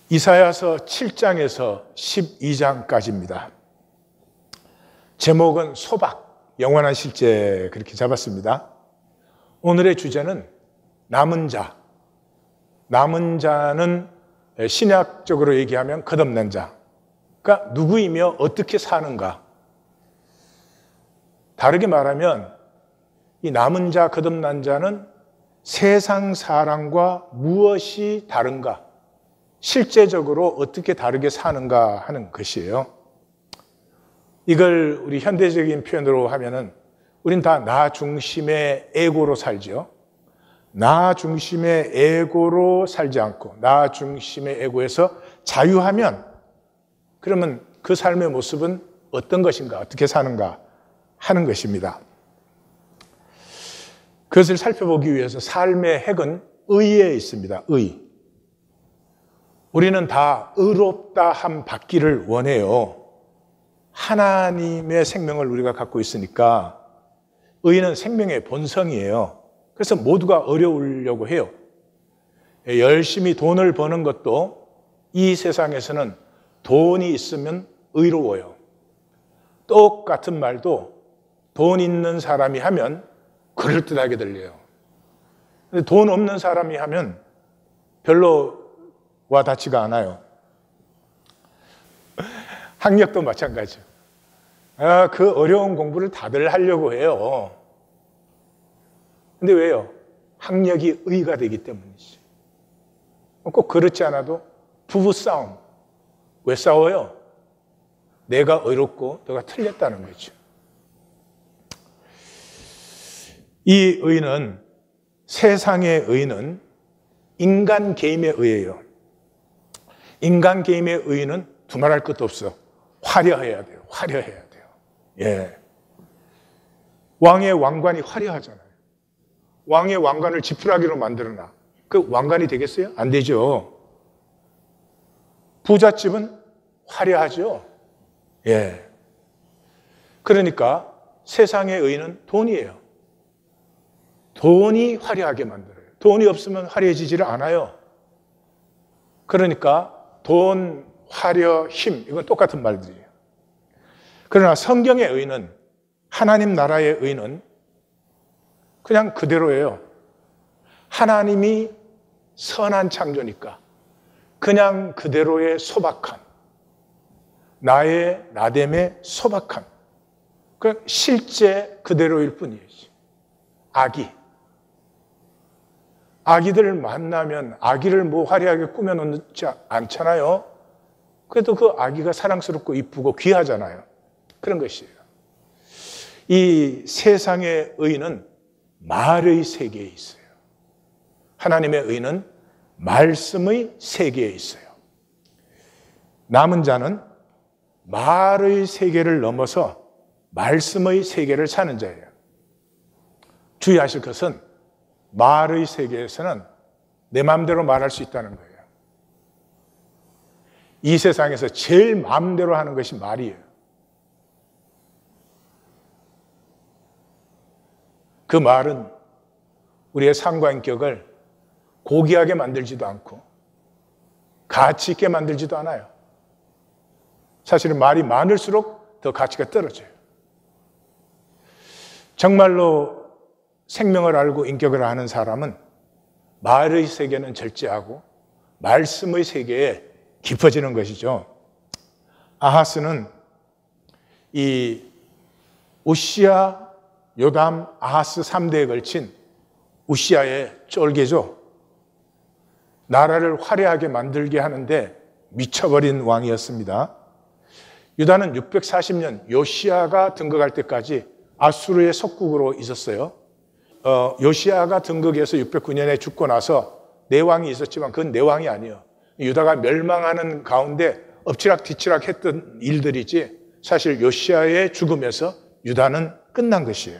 이사야서 7장에서 12장까지입니다. 제목은 소박, 영원한 실제 그렇게 잡았습니다. 오늘의 주제는 남은 자. 남은 자는 신약적으로 얘기하면 거듭난 자가 누구이며 어떻게 사는가. 다르게 말하면 이 남은 자, 거듭난 자는 세상 사람과 무엇이 다른가, 실제적으로 어떻게 다르게 사는가 하는 것이에요. 이걸 우리 현대적인 표현으로 하면은 우린 다 나 중심의 에고로 살죠. 나 중심의 에고로 살지 않고 나 중심의 에고에서 자유하면 그러면 그 삶의 모습은 어떤 것인가, 어떻게 사는가 하는 것입니다. 그것을 살펴보기 위해서 삶의 핵은 의에 있습니다. 의. 우리는 다 의롭다 함 받기를 원해요. 하나님의 생명을 우리가 갖고 있으니까 의는 생명의 본성이에요. 그래서 모두가 어려우려고 해요. 열심히 돈을 버는 것도 이 세상에서는 돈이 있으면 의로워요. 똑같은 말도 돈 있는 사람이 하면 그럴듯하게 들려요. 근데 돈 없는 사람이 하면 별로 와닿지가 않아요. 학력도 마찬가지죠. 그 어려운 공부를 다들 하려고 해요. 근데 왜요? 학력이 의가 되기 때문이지. 꼭 그렇지 않아도 부부싸움. 왜 싸워요? 내가 의롭고 너가 틀렸다는 거죠. 이 의는, 세상의 의는 인간 게임의 의예요. 인간 게임의 의는 두말할 것도 없어. 화려해야 돼요. 화려해야 돼요. 예. 왕의 왕관이 화려하잖아요. 왕의 왕관을 지푸라기로 만들어놔. 그 왕관이 되겠어요? 안 되죠. 부잣집은 화려하죠. 예. 그러니까 세상의 의는 돈이에요. 돈이 화려하게 만들어요. 돈이 없으면 화려해지지를 않아요. 그러니까 돈, 화려, 힘, 이건 똑같은 말들이에요. 그러나 성경의 의는, 하나님 나라의 의는 그냥 그대로예요. 하나님이 선한 창조니까 그냥 그대로의 소박함, 나의 나됨의 소박함, 그 실제 그대로일 뿐이지. 아기들 만나면 아기를 뭐 화려하게 꾸며놓지 않잖아요. 그래도 그 아기가 사랑스럽고 이쁘고 귀하잖아요. 그런 것이에요. 이 세상의 의는 말의 세계에 있어요. 하나님의 의는 말씀의 세계에 있어요. 남은 자는 말의 세계를 넘어서 말씀의 세계를 사는 자예요. 주의하실 것은 말의 세계에서는 내 마음대로 말할 수 있다는 거예요. 이 세상에서 제일 마음대로 하는 것이 말이에요. 그 말은 우리의 삶과 인격을 고귀하게 만들지도 않고 가치 있게 만들지도 않아요. 사실은 말이 많을수록 더 가치가 떨어져요. 정말로 생명을 알고 인격을 아는 사람은 말의 세계는 절제하고 말씀의 세계에 깊어지는 것이죠. 아하스는 이 우시야, 요담, 아하스 3대에 걸친 우시야의 쫄개죠. 나라를 화려하게 만들게 하는데 미쳐버린 왕이었습니다. 유다는 640년 요시야가 등극할 때까지 아수르의 속국으로 있었어요. 요시야가 등극해서 609년에 죽고 나서 내왕이 있었지만 그건 내왕이 아니에요. 유다가 멸망하는 가운데 엎치락뒤치락 했던 일들이지 사실 요시야의 죽음에서 유다는 끝난 것이에요.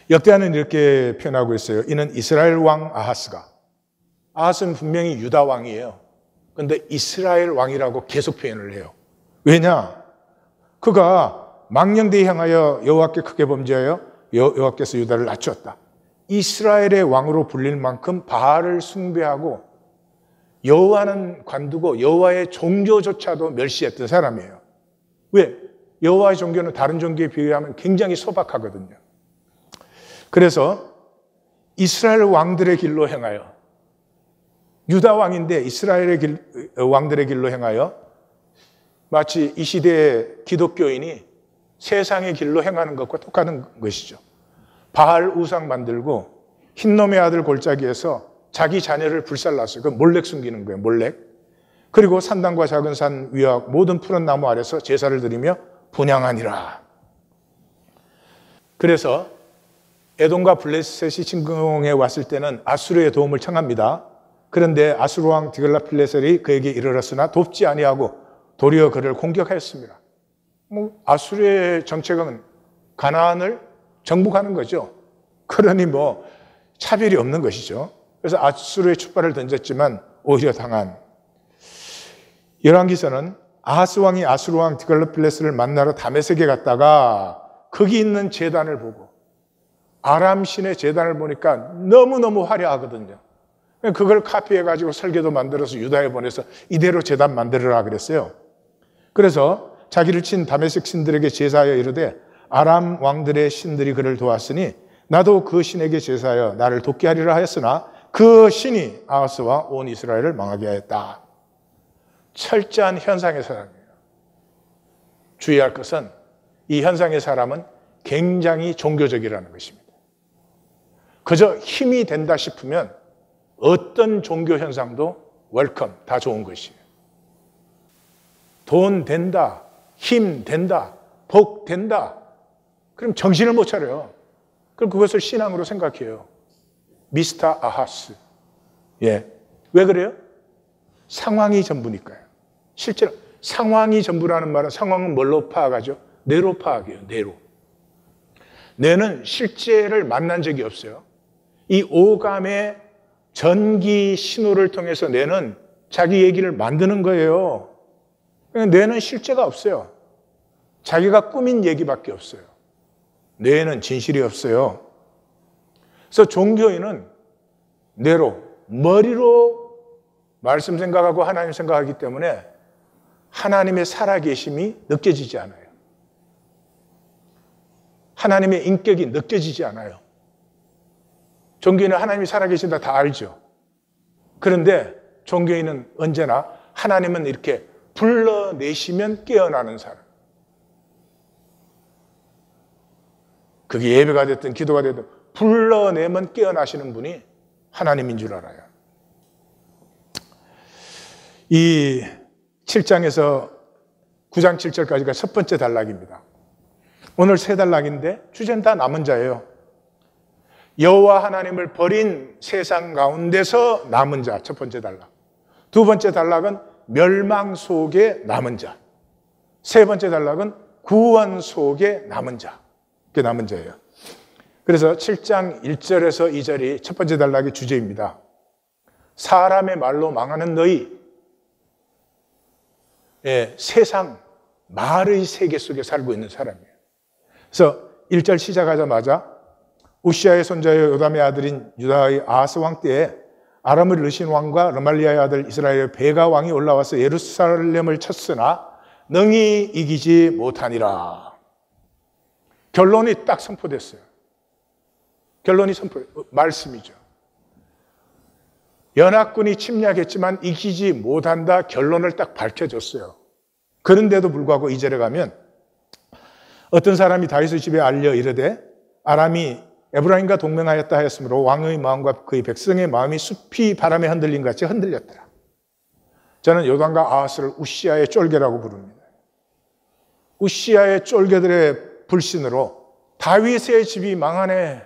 역대하는 이렇게 표현하고 있어요. 이는 이스라엘 왕 아하스가, 아하스는 분명히 유다 왕이에요. 그런데 이스라엘 왕이라고 계속 표현을 해요. 왜냐? 그가 망령되이 향하여 여호와께 크게 범죄하여 여호와께서 유다를 낮추었다. 이스라엘의 왕으로 불릴 만큼 바알을 숭배하고 여호와는 관두고 여호와의 종교조차도 멸시했던 사람이에요. 왜? 여호와의 종교는 다른 종교에 비하면 굉장히 소박하거든요. 그래서 이스라엘 왕들의 길로 행하여, 유다 왕인데 이스라엘의 왕들의 길로 행하여, 마치 이 시대의 기독교인이 세상의 길로 행하는 것과 똑같은 것이죠. 바알 우상 만들고 흰놈의 아들 골짜기에서 자기 자녀를 불살랐어요. 그 몰렉 숨기는 거예요. 몰렉. 그리고 산당과 작은 산 위와 모든 푸른 나무 아래서 제사를 드리며 분향하니라. 그래서 에돔과 블레셋이 침공해 왔을 때는 아수르의 도움을 청합니다. 그런데 아수르 왕 디글랏필레셀이 그에게 이르렀으나 돕지 아니하고 도리어 그를 공격하였습니다. 아수르의 정책은 가나안을 정복하는 거죠. 그러니 차별이 없는 것이죠. 그래서 아수르의 축발을 던졌지만 오히려 당한. 열왕기서는 아하스 왕이 아수르 왕 디글랏필레셀을 만나러 다메섹에 갔다가 거기 있는 제단을 보고, 아람 신의 제단을 보니까 너무너무 화려하거든요. 그걸 카피해가지고 설계도 만들어서 유다에 보내서 이대로 제단 만들어라 그랬어요. 그래서 자기를 친 다메섹 신들에게 제사하여 이르되 아람 왕들의 신들이 그를 도왔으니 나도 그 신에게 제사하여 나를 돕게 하리라 하였으나 그 신이 아하스와 온 이스라엘을 망하게 하였다. 철저한 현상의 사람이에요. 주의할 것은 이 현상의 사람은 굉장히 종교적이라는 것입니다. 그저 힘이 된다 싶으면 어떤 종교 현상도 웰컴, 다 좋은 것이에요. 돈 된다, 힘 된다, 복 된다. 그럼 정신을 못 차려요. 그럼 그것을 신앙으로 생각해요. 미스터 아하스. 예. 왜 그래요? 상황이 전부니까요. 실제로 상황이 전부라는 말은 상황은 뭘로 파악하죠? 뇌로 파악해요. 뇌로. 뇌는 실제를 만난 적이 없어요. 이 오감의 전기 신호를 통해서 뇌는 자기 얘기를 만드는 거예요. 뇌는 실제가 없어요. 자기가 꾸민 얘기밖에 없어요. 뇌에는 진실이 없어요. 그래서 종교인은 뇌로, 머리로 말씀 생각하고 하나님 생각하기 때문에 하나님의 살아계심이 느껴지지 않아요. 하나님의 인격이 느껴지지 않아요. 종교인은 하나님이 살아계신다 다 알죠. 그런데 종교인은 언제나 하나님은 이렇게 불러내시면 깨어나는 사람. 그게 예배가 됐든 기도가 됐든 불러내면 깨어나시는 분이 하나님인 줄 알아요. 이 7장에서 9장 7절까지가 첫 번째 단락입니다. 오늘 세 단락인데 주제는 다 남은 자예요. 여호와 하나님을 버린 세상 가운데서 남은 자, 첫 번째 단락. 두 번째 단락은 멸망 속에 남은 자. 세 번째 단락은 구원 속에 남은 자. 그게 남은 자예요. 그래서 7장 1절에서 2절이 첫 번째 단락의 주제입니다. 사람의 말로 망하는 너희. 예, 세상, 말의 세계 속에 살고 있는 사람이에요. 그래서 1절 시작하자마자 우시아의 손자여 요담의 아들인 유다의 아하스 왕 때에 아람의 르신 왕과 르말리아의 아들 이스라엘의 베가 왕이 올라와서 예루살렘을 쳤으나 능히 이기지 못하니라. 결론이 딱 선포됐어요. 결론이 말씀이죠. 연합군이 침략했지만 이기지 못한다. 결론을 딱 밝혀줬어요. 그런데도 불구하고 2절에 가면 어떤 사람이 다윗의 집에 알려 이르되 아람이 에브라임과 동맹하였다 하였으므로 왕의 마음과 그의 백성의 마음이 숲이 바람에 흔들린 같이 흔들렸더라. 저는 요담과 아하스를 우시아의 쫄개라고 부릅니다. 우시아의 쫄개들의 불신으로 다윗의 집이 망하네.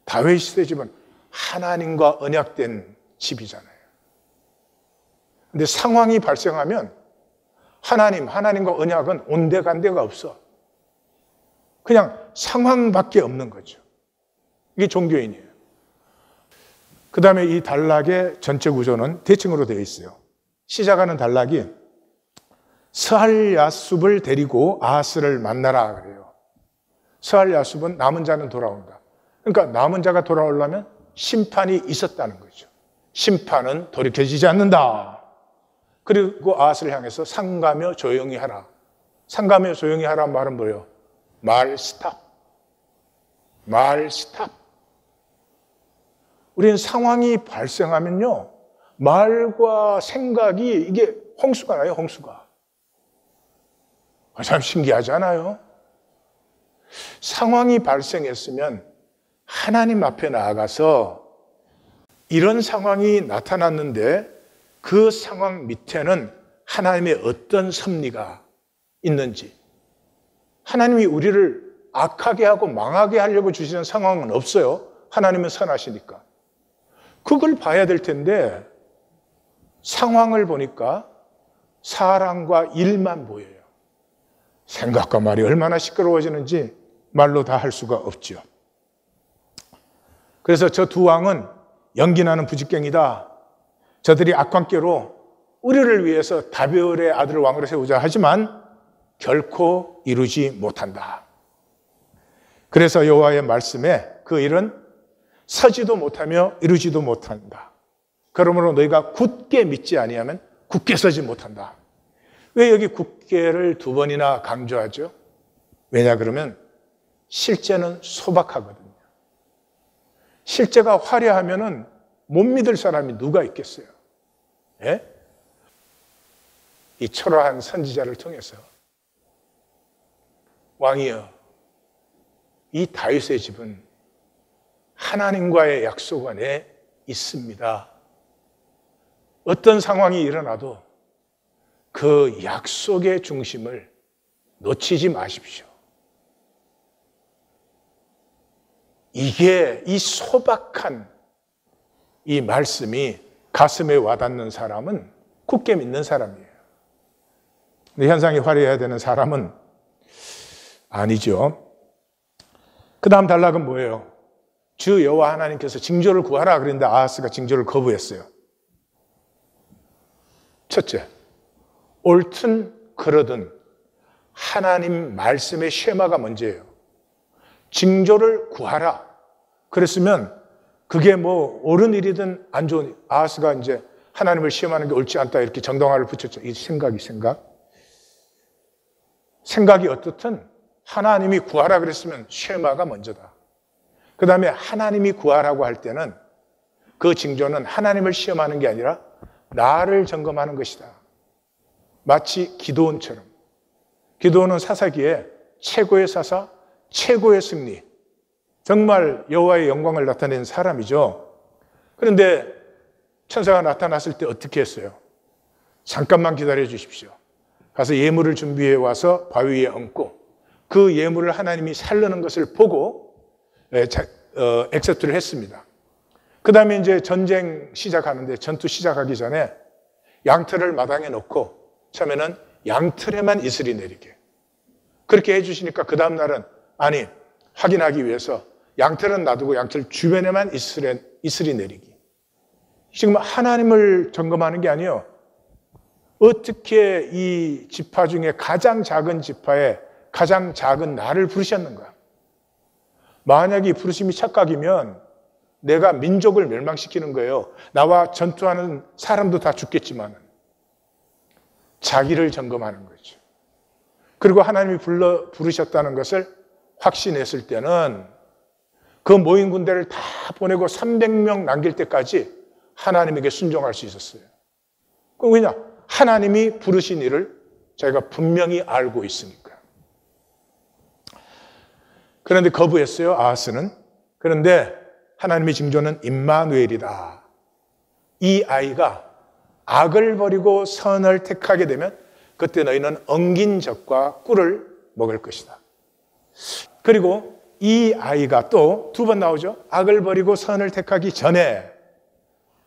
다윗의 집은 하나님과 언약된 집이잖아요. 근데 상황이 발생하면 하나님과 언약은 온데간데가 없어. 그냥 상황밖에 없는 거죠. 이게 종교인이에요. 그 다음에 이 단락의 전체 구조는 대칭으로 되어 있어요. 시작하는 단락이 스알야숲을 데리고 아하스를 만나라 그래요. 스알야숲은 남은 자는 돌아온다. 그러니까 남은 자가 돌아오려면 심판이 있었다는 거죠. 심판은 돌이켜지지 않는다. 그리고 아하스를 향해서 상가며 조용히 하라. 상가며 조용히 하라는 말은 뭐예요? 말 스탑. 말 스탑. 우리는 상황이 발생하면요, 말과 생각이 이게 홍수가 나요, 홍수가. 참 신기하지 않아요? 상황이 발생했으면 하나님 앞에 나아가서 이런 상황이 나타났는데 그 상황 밑에는 하나님의 어떤 섭리가 있는지, 하나님이 우리를 악하게 하고 망하게 하려고 주시는 상황은 없어요. 하나님은 선하시니까. 그걸 봐야 될 텐데 상황을 보니까 사랑과 일만 보여요. 생각과 말이 얼마나 시끄러워지는지 말로 다 할 수가 없죠. 그래서 저 두 왕은 연기나는 부직갱이다. 저들이 악관계로 우리를 위해서 다베올의 아들을 왕으로 세우자 하지만 결코 이루지 못한다. 그래서 여호와의 말씀에 그 일은 서지도 못하며 이루지도 못한다. 그러므로 너희가 굳게 믿지 아니하면 굳게 서지 못한다. 왜 여기 굳게를 두 번이나 강조하죠? 왜냐 그러면 실제는 소박하거든요. 실제가 화려하면은 못 믿을 사람이 누가 있겠어요? 예? 이 초라한 선지자를 통해서 왕이여, 이 다윗의 집은 하나님과의 약속 안에 있습니다. 어떤 상황이 일어나도 그 약속의 중심을 놓치지 마십시오. 이게 이 소박한 이 말씀이 가슴에 와닿는 사람은 굳게 믿는 사람이에요. 근데 현상이 화려해야 되는 사람은 아니죠. 그 다음 단락은 뭐예요? 주 여호와 하나님께서 징조를 구하라 그랬는데 아하스가 징조를 거부했어요. 첫째, 옳든 그러든 하나님 말씀의 쉐마가 먼저예요. 징조를 구하라. 그랬으면 그게 뭐 옳은 일이든 안 좋은 일. 아하스가 이제 하나님을 시험하는 게 옳지 않다 이렇게 정당화를 붙였죠. 이 생각이 어떻든 하나님이 구하라 그랬으면 쉐마가 먼저다. 그 다음에 하나님이 구하라고 할 때는 그 징조는 하나님을 시험하는 게 아니라 나를 점검하는 것이다. 마치 기드온처럼. 기드온은 사사기에 최고의 사사, 최고의 승리, 정말 여호와의 영광을 나타낸 사람이죠. 그런데 천사가 나타났을 때 어떻게 했어요? 잠깐만 기다려 주십시오. 가서 예물을 준비해 와서 바위 위에 얹고 그 예물을 하나님이 살르는 것을 보고 액셉트를 했습니다. 그 다음에 이제 전쟁 시작하는데 전투 시작하기 전에 양털을 마당에 놓고 처음에는 양털에만 이슬이 내리게. 그렇게 해주시니까 그 다음 날은 아니 확인하기 위해서 양털은 놔두고 양털 주변에만 이슬이 내리기. 지금 하나님을 점검하는 게 아니에요. 어떻게 이 지파 중에 가장 작은 지파에 가장 작은 나를 부르셨는가? 만약에 이 부르심이 착각이면 내가 민족을 멸망시키는 거예요. 나와 전투하는 사람도 다 죽겠지만 자기를 점검하는 거죠. 그리고 하나님이 부르셨다는 것을 확신했을 때는 그 모인 군대를 다 보내고 300명 남길 때까지 하나님에게 순종할 수 있었어요. 그럼 왜냐? 하나님이 부르신 일을 자기가 분명히 알고 있으니까. 그런데 거부했어요, 아하스는. 그런데 하나님의 징조는 임마누엘이다. 이 아이가 악을 버리고 선을 택하게 되면 그때 너희는 엉긴 젖과 꿀을 먹을 것이다. 그리고 이 아이가 또 두 번 나오죠. 악을 버리고 선을 택하기 전에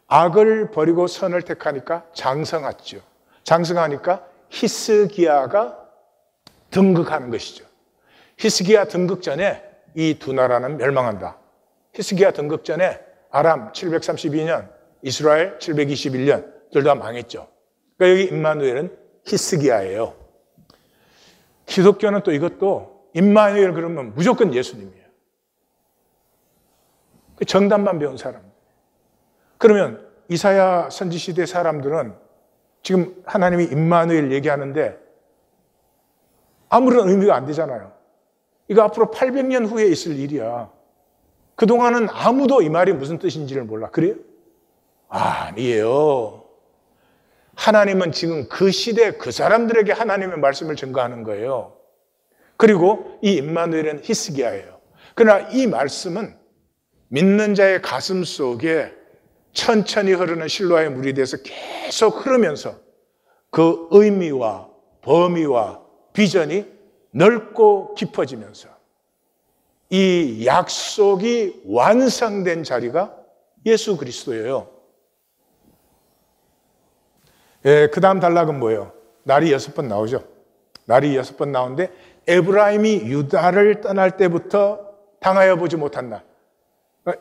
악을 버리고 선을 택하니까 장성하죠. 장성하니까 히스기야가 등극하는 것이죠. 히스기야 등극 전에 이 두 나라는 멸망한다. 히스기야 등극 전에 아람 732년, 이스라엘 721년 둘 다 망했죠. 그러니까 여기 임마누엘은 히스기야예요. 기독교는 또 이것도 임마누엘 그러면 무조건 예수님이에요. 정답만 배운 사람. 그러면 이사야 선지 시대 사람들은 지금 하나님이 임마누엘 얘기하는데 아무런 의미가 안 되잖아요. 이거 앞으로 800년 후에 있을 일이야. 그동안은 아무도 이 말이 무슨 뜻인지를 몰라. 그래요? 아니에요. 하나님은 지금 그 시대 그 사람들에게 하나님의 말씀을 전가하는 거예요. 그리고 이 임마누엘은 히스기야예요. 그러나 이 말씀은 믿는 자의 가슴 속에 천천히 흐르는 실로아의 물이 돼서 계속 흐르면서 그 의미와 범위와 비전이 넓고 깊어지면서 이 약속이 완성된 자리가 예수 그리스도예요. 그 다음 단락은 뭐예요? 날이 6번 나오죠. 날이 6번 나오는데 에브라임이 유다를 떠날 때부터 당하여 보지 못한 날.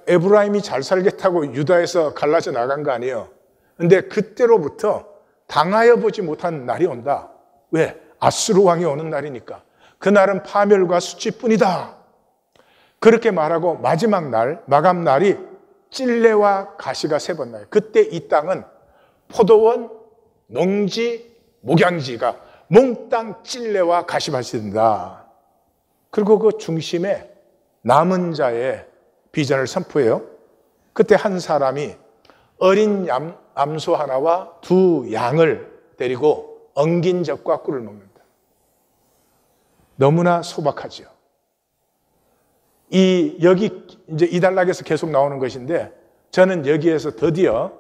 에브라임이 잘 살겠다고 유다에서 갈라져 나간 거 아니에요. 근데 그때로부터 당하여 보지 못한 날이 온다. 왜? 아수르 왕이 오는 날이니까. 그날은 파멸과 수치뿐이다. 그렇게 말하고 마지막 날, 마감 날이 찔레와 가시가 3번 나요. 그때 이 땅은 포도원, 농지, 목양지가 몽땅 찔레와 가시밭이 된다. 그리고 그 중심에 남은 자의 비전을 선포해요. 그때 한 사람이 어린 암소 하나와 2 양을 데리고 엉긴 젖과 꿀을 먹는다. 너무나 소박하죠. 여기 이제 이 단락에서 계속 나오는 것인데 저는 여기에서 드디어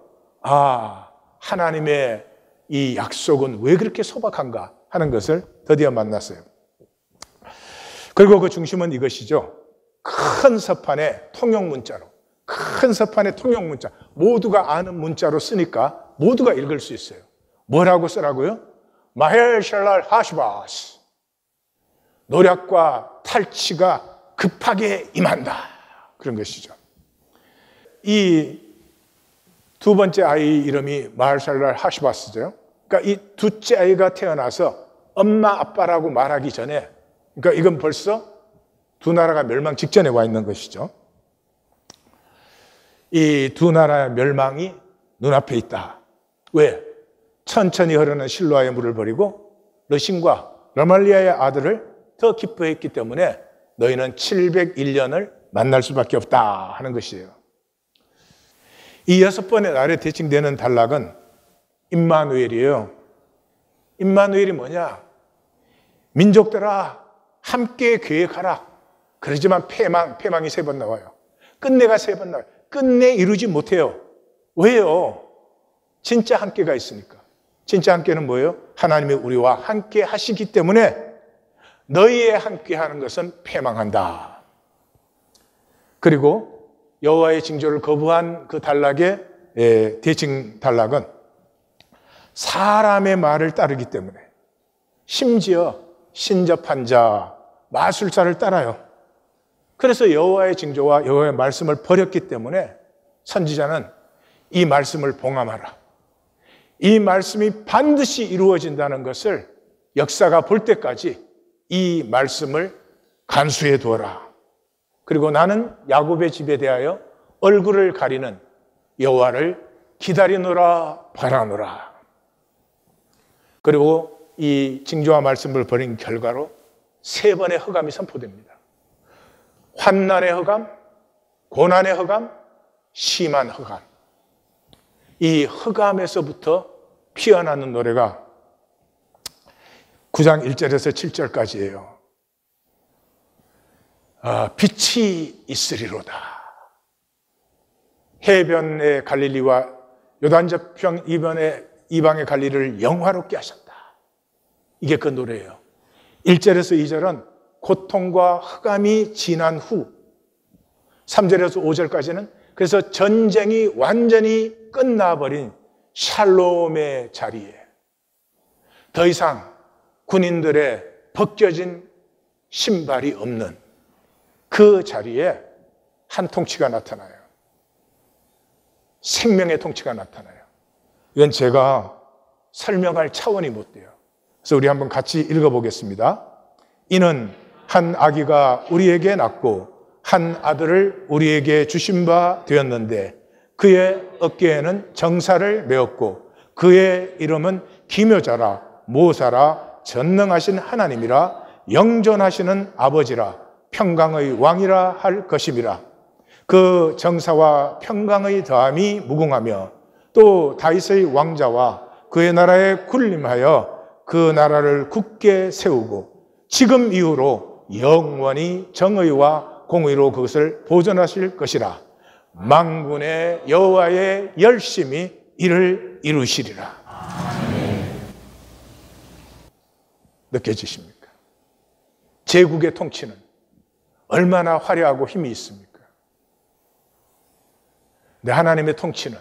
하나님의 이 약속은 왜 그렇게 소박한가 하는 것을 드디어 만났어요. 그리고 그 중심은 이것이죠. 큰 서판에 통용 문자로, 큰 서판에 통용 문자, 모두가 아는 문자로 쓰니까 모두가 읽을 수 있어요. 뭐라고 쓰라고요? 마헬샬랄 하시바스, 노력과 탈취가 급하게 임한다. 그런 것이죠. 이 2번째 아이 이름이 마헬샬랄 하시바스죠. 그러니까 이 둘째 아이가 태어나서 엄마 아빠라고 말하기 전에, 그러니까 이건 벌써 2 나라가 멸망 직전에 와 있는 것이죠. 이 2 나라의 멸망이 눈앞에 있다. 왜? 천천히 흐르는 실로아의 물을 버리고 르신과 러말리아의 아들을 더 기뻐했기 때문에 너희는 701년을 만날 수밖에 없다 하는 것이에요. 이 6번의 날에 대칭되는 단락은 임마누엘이에요. 임마누엘이 뭐냐? 민족들아 함께 계획하라. 그러지만 패망이 3번 나와요. 끝내가 3번 나와요. 끝내 이루지 못해요. 왜요? 진짜 함께가 있으니까. 진짜 함께는 뭐예요? 하나님이 우리와 함께 하시기 때문에 너희의 함께하는 것은 패망한다. 그리고 여호와의 징조를 거부한 그 단락의 대칭 단락은 사람의 말을 따르기 때문에, 심지어 신접한 자, 마술사를 따라요. 그래서 여호와의 징조와 여호와의 말씀을 버렸기 때문에 선지자는 이 말씀을 봉함하라. 이 말씀이 반드시 이루어진다는 것을 역사가 볼 때까지 이 말씀을 간수해 두어라. 그리고 나는 야곱의 집에 대하여 얼굴을 가리는 여호와를 기다리노라 바라노라. 그리고 이 징조와 말씀을 버린 결과로 3번의 흑암이 선포됩니다. 환난의 흑암, 고난의 흑암, 심한 흑암. 이 흑암에서부터 피어나는 노래가 9장 1절에서 7절까지예요. 빛이 있으리로다. 해변의 갈릴리와 요단저평 이방의 갈릴리를 영화롭게 하셨다. 이게 그 노래예요. 1절에서 2절은 고통과 흑암이 지난 후, 3절에서 5절까지는 그래서 전쟁이 완전히 끝나버린 샬롬의 자리에 더 이상 군인들의 벗겨진 신발이 없는 그 자리에 한 통치가 나타나요. 생명의 통치가 나타나요. 이건 제가 설명할 차원이 못 돼요. 그래서 우리 한번 같이 읽어보겠습니다. 이는 한 아기가 우리에게 낳고 한 아들을 우리에게 주신 바 되었는데 그의 어깨에는 정사를 메었고 그의 이름은 기묘자라 모사라 전능하신 하나님이라 영존하시는 아버지라 평강의 왕이라 할 것임이라. 그 정사와 평강의 더함이 무궁하며 또 다윗의 왕자와 그의 나라에 군림하여 그 나라를 굳게 세우고 지금 이후로 영원히 정의와 공의로 그것을 보존하실 것이라. 만군의 여호와의 열심히 이를 이루시리라. 느껴지십니까? 제국의 통치는 얼마나 화려하고 힘이 있습니까? 근데 하나님의 통치는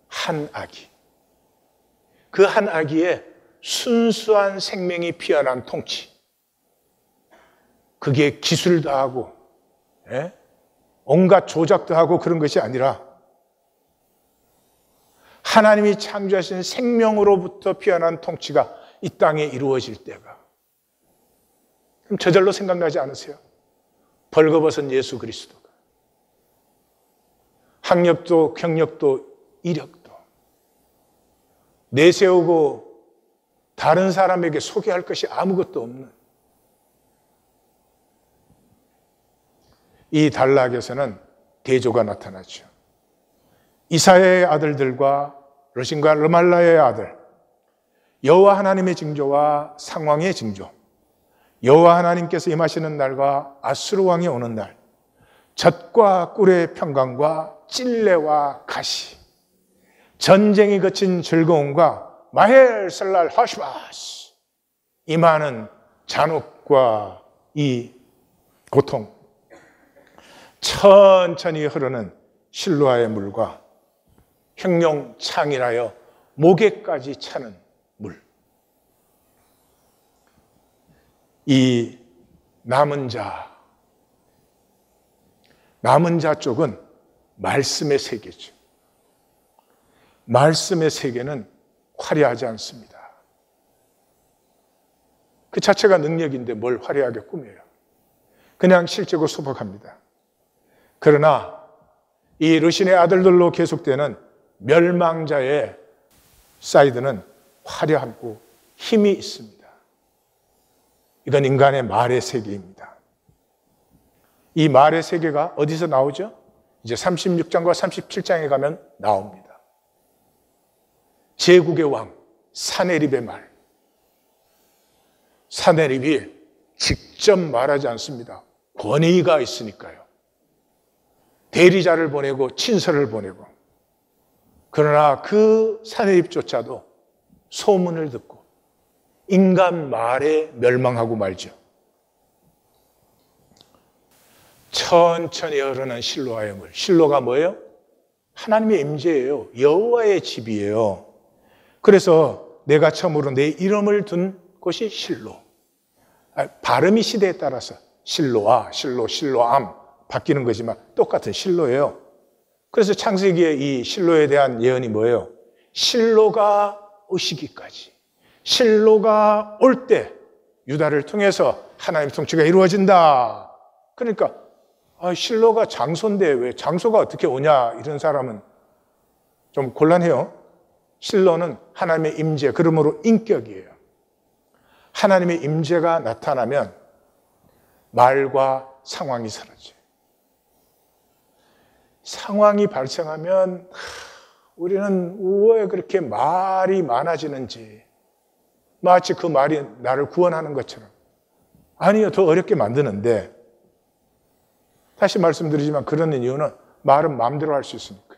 한 아기, 그 한 아기의 순수한 생명이 피어난 통치, 그게 기술도 하고 온갖 조작도 하고 그런 것이 아니라 하나님이 창조하신 생명으로부터 피어난 통치가 이 땅에 이루어질 때가, 그럼 저절로 생각나지 않으세요? 벌거벗은 예수 그리스도가 학력도 경력도 이력도 내세우고 다른 사람에게 소개할 것이 아무것도 없는 이 단락에서는 대조가 나타나죠. 이사야의 아들들과 르신과 르말라의 아들, 여호와 하나님의 징조와 상왕의 징조, 여호와 하나님께서 임하시는 날과 아수르 왕이 오는 날, 젖과 꿀의 평강과 찔레와 가시, 전쟁이 거친 즐거움과 마헬 설날 하시바스, 임하는 잔혹과 이 고통, 천천히 흐르는 실로아의 물과 형용창이라여 목에까지 차는 물. 이 남은 자 쪽은 말씀의 세계죠. 말씀의 세계는 화려하지 않습니다. 그 자체가 능력인데 뭘 화려하게 꾸며요. 그냥 실제고 소박합니다. 그러나 이 르신의 아들들로 계속되는 멸망자의 사이드는 화려하고 힘이 있습니다. 이건 인간의 말의 세계입니다. 이 말의 세계가 어디서 나오죠? 이제 36장과 37장에 가면 나옵니다. 제국의 왕 사네립의 말. 사네립이 직접 말하지 않습니다. 권위가 있으니까요. 대리자를 보내고 친서를 보내고. 그러나 그 사내입조차도 소문을 듣고 인간 말에 멸망하고 말죠. 천천히 흐르는 실로아의 물. 실로가 뭐예요? 하나님의 임재예요. 여호와의 집이에요. 그래서 내가 처음으로 내 이름을 둔 곳이 실로. 발음이 시대에 따라서 실로아, 실로, 실로암 바뀌는 거지만 똑같은 실로예요. 그래서 창세기의 이 실로에 대한 예언이 뭐예요? 실로가 오시기까지, 실로가 올 때 유다를 통해서 하나님의 통치가 이루어진다. 그러니까 실로가 장소인데 왜 장소가 어떻게 오냐, 이런 사람은 좀 곤란해요. 실로는 하나님의 임재, 그러므로 인격이에요. 하나님의 임재가 나타나면 말과 상황이 사라져요. 상황이 발생하면 우리는 왜 그렇게 말이 많아지는지, 마치 그 말이 나를 구원하는 것처럼. 아니요, 더 어렵게 만드는데, 다시 말씀드리지만 그러는 이유는 말은 마음대로 할 수 있으니까.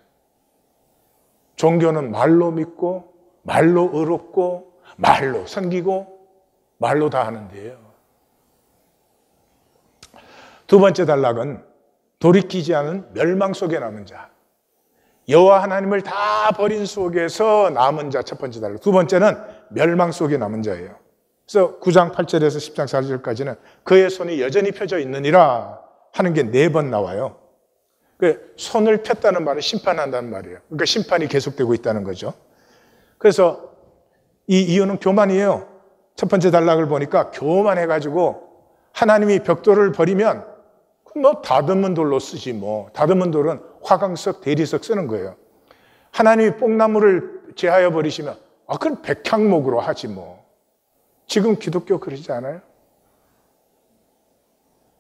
종교는 말로 믿고 말로 의롭고 말로 섬기고 말로 다 하는데요. 두 번째 단락은 돌이키지 않은 멸망 속에 남은 자. 여호와 하나님을 다 버린 속에서 남은 자, 첫 번째 단락. 두 번째는 멸망 속에 남은 자예요. 그래서 9장 8절에서 10장 4절까지는 그의 손이 여전히 펴져 있느니라 하는 게 4번 나와요. 손을 폈다는 말은 심판한다는 말이에요. 그러니까 심판이 계속되고 있다는 거죠. 그래서 이 이유는 교만이에요. 첫 번째 단락을 보니까 교만해가지고 하나님이 벽돌을 버리면 뭐 다듬은 돌로 쓰지 뭐. 다듬은 돌은 화강석, 대리석 쓰는 거예요. 하나님이 뽕나무를 제하여 버리시면 그건 백향목으로 하지 뭐. 지금 기독교 그러지 않아요?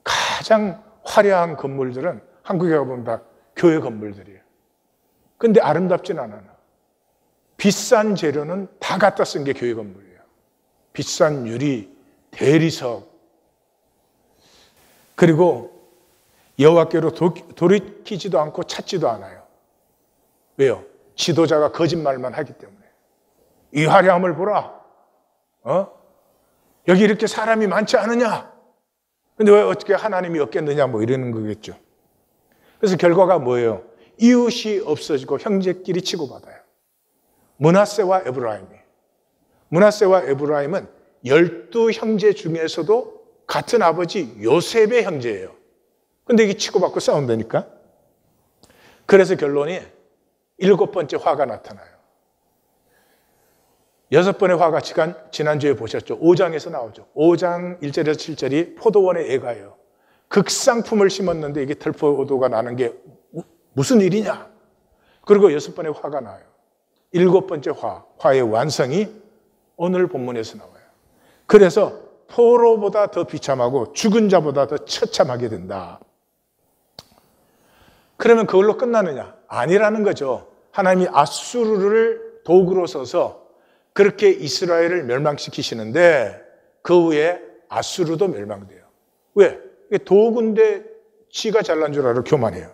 가장 화려한 건물들은 한국에 가보면 다 교회 건물들이에요. 근데 아름답진 않아. 비싼 재료는 다 갖다 쓴 게 교회 건물이에요. 비싼 유리, 대리석. 그리고 여호와께로 돌이키지도 않고 찾지도 않아요. 왜요? 지도자가 거짓말만 하기 때문에. 이 화려함을 보라. 여기 이렇게 사람이 많지 않으냐? 근데 왜 어떻게 하나님이 없겠느냐? 뭐 이러는 거겠죠. 그래서 결과가 뭐예요? 이웃이 없어지고 형제끼리 치고받아요. 므낫세와 에브라임은 12형제 중에서도 같은 아버지 요셉의 형제예요. 근데 이게 치고받고 싸운다니까? 그래서 결론이 7번째 화가 나타나요. 6번의 화가 지난주에 보셨죠? 5장에서 나오죠. 5장 1절에서 7절이 포도원의 애가예요. 극상품을 심었는데 이게 들포도가 나는 게 무슨 일이냐? 그리고 6번의 화가 나요. 7번째 화의 완성이 오늘 본문에서 나와요. 그래서 포로보다 더 비참하고 죽은 자보다 더 처참하게 된다. 그러면 그걸로 끝나느냐? 아니라는 거죠. 하나님이 아수르를 도구로 써서 그렇게 이스라엘을 멸망시키시는데 그 후에 아수르도 멸망돼요. 왜? 이게 도구인데 지가 잘난 줄 알아 교만해요.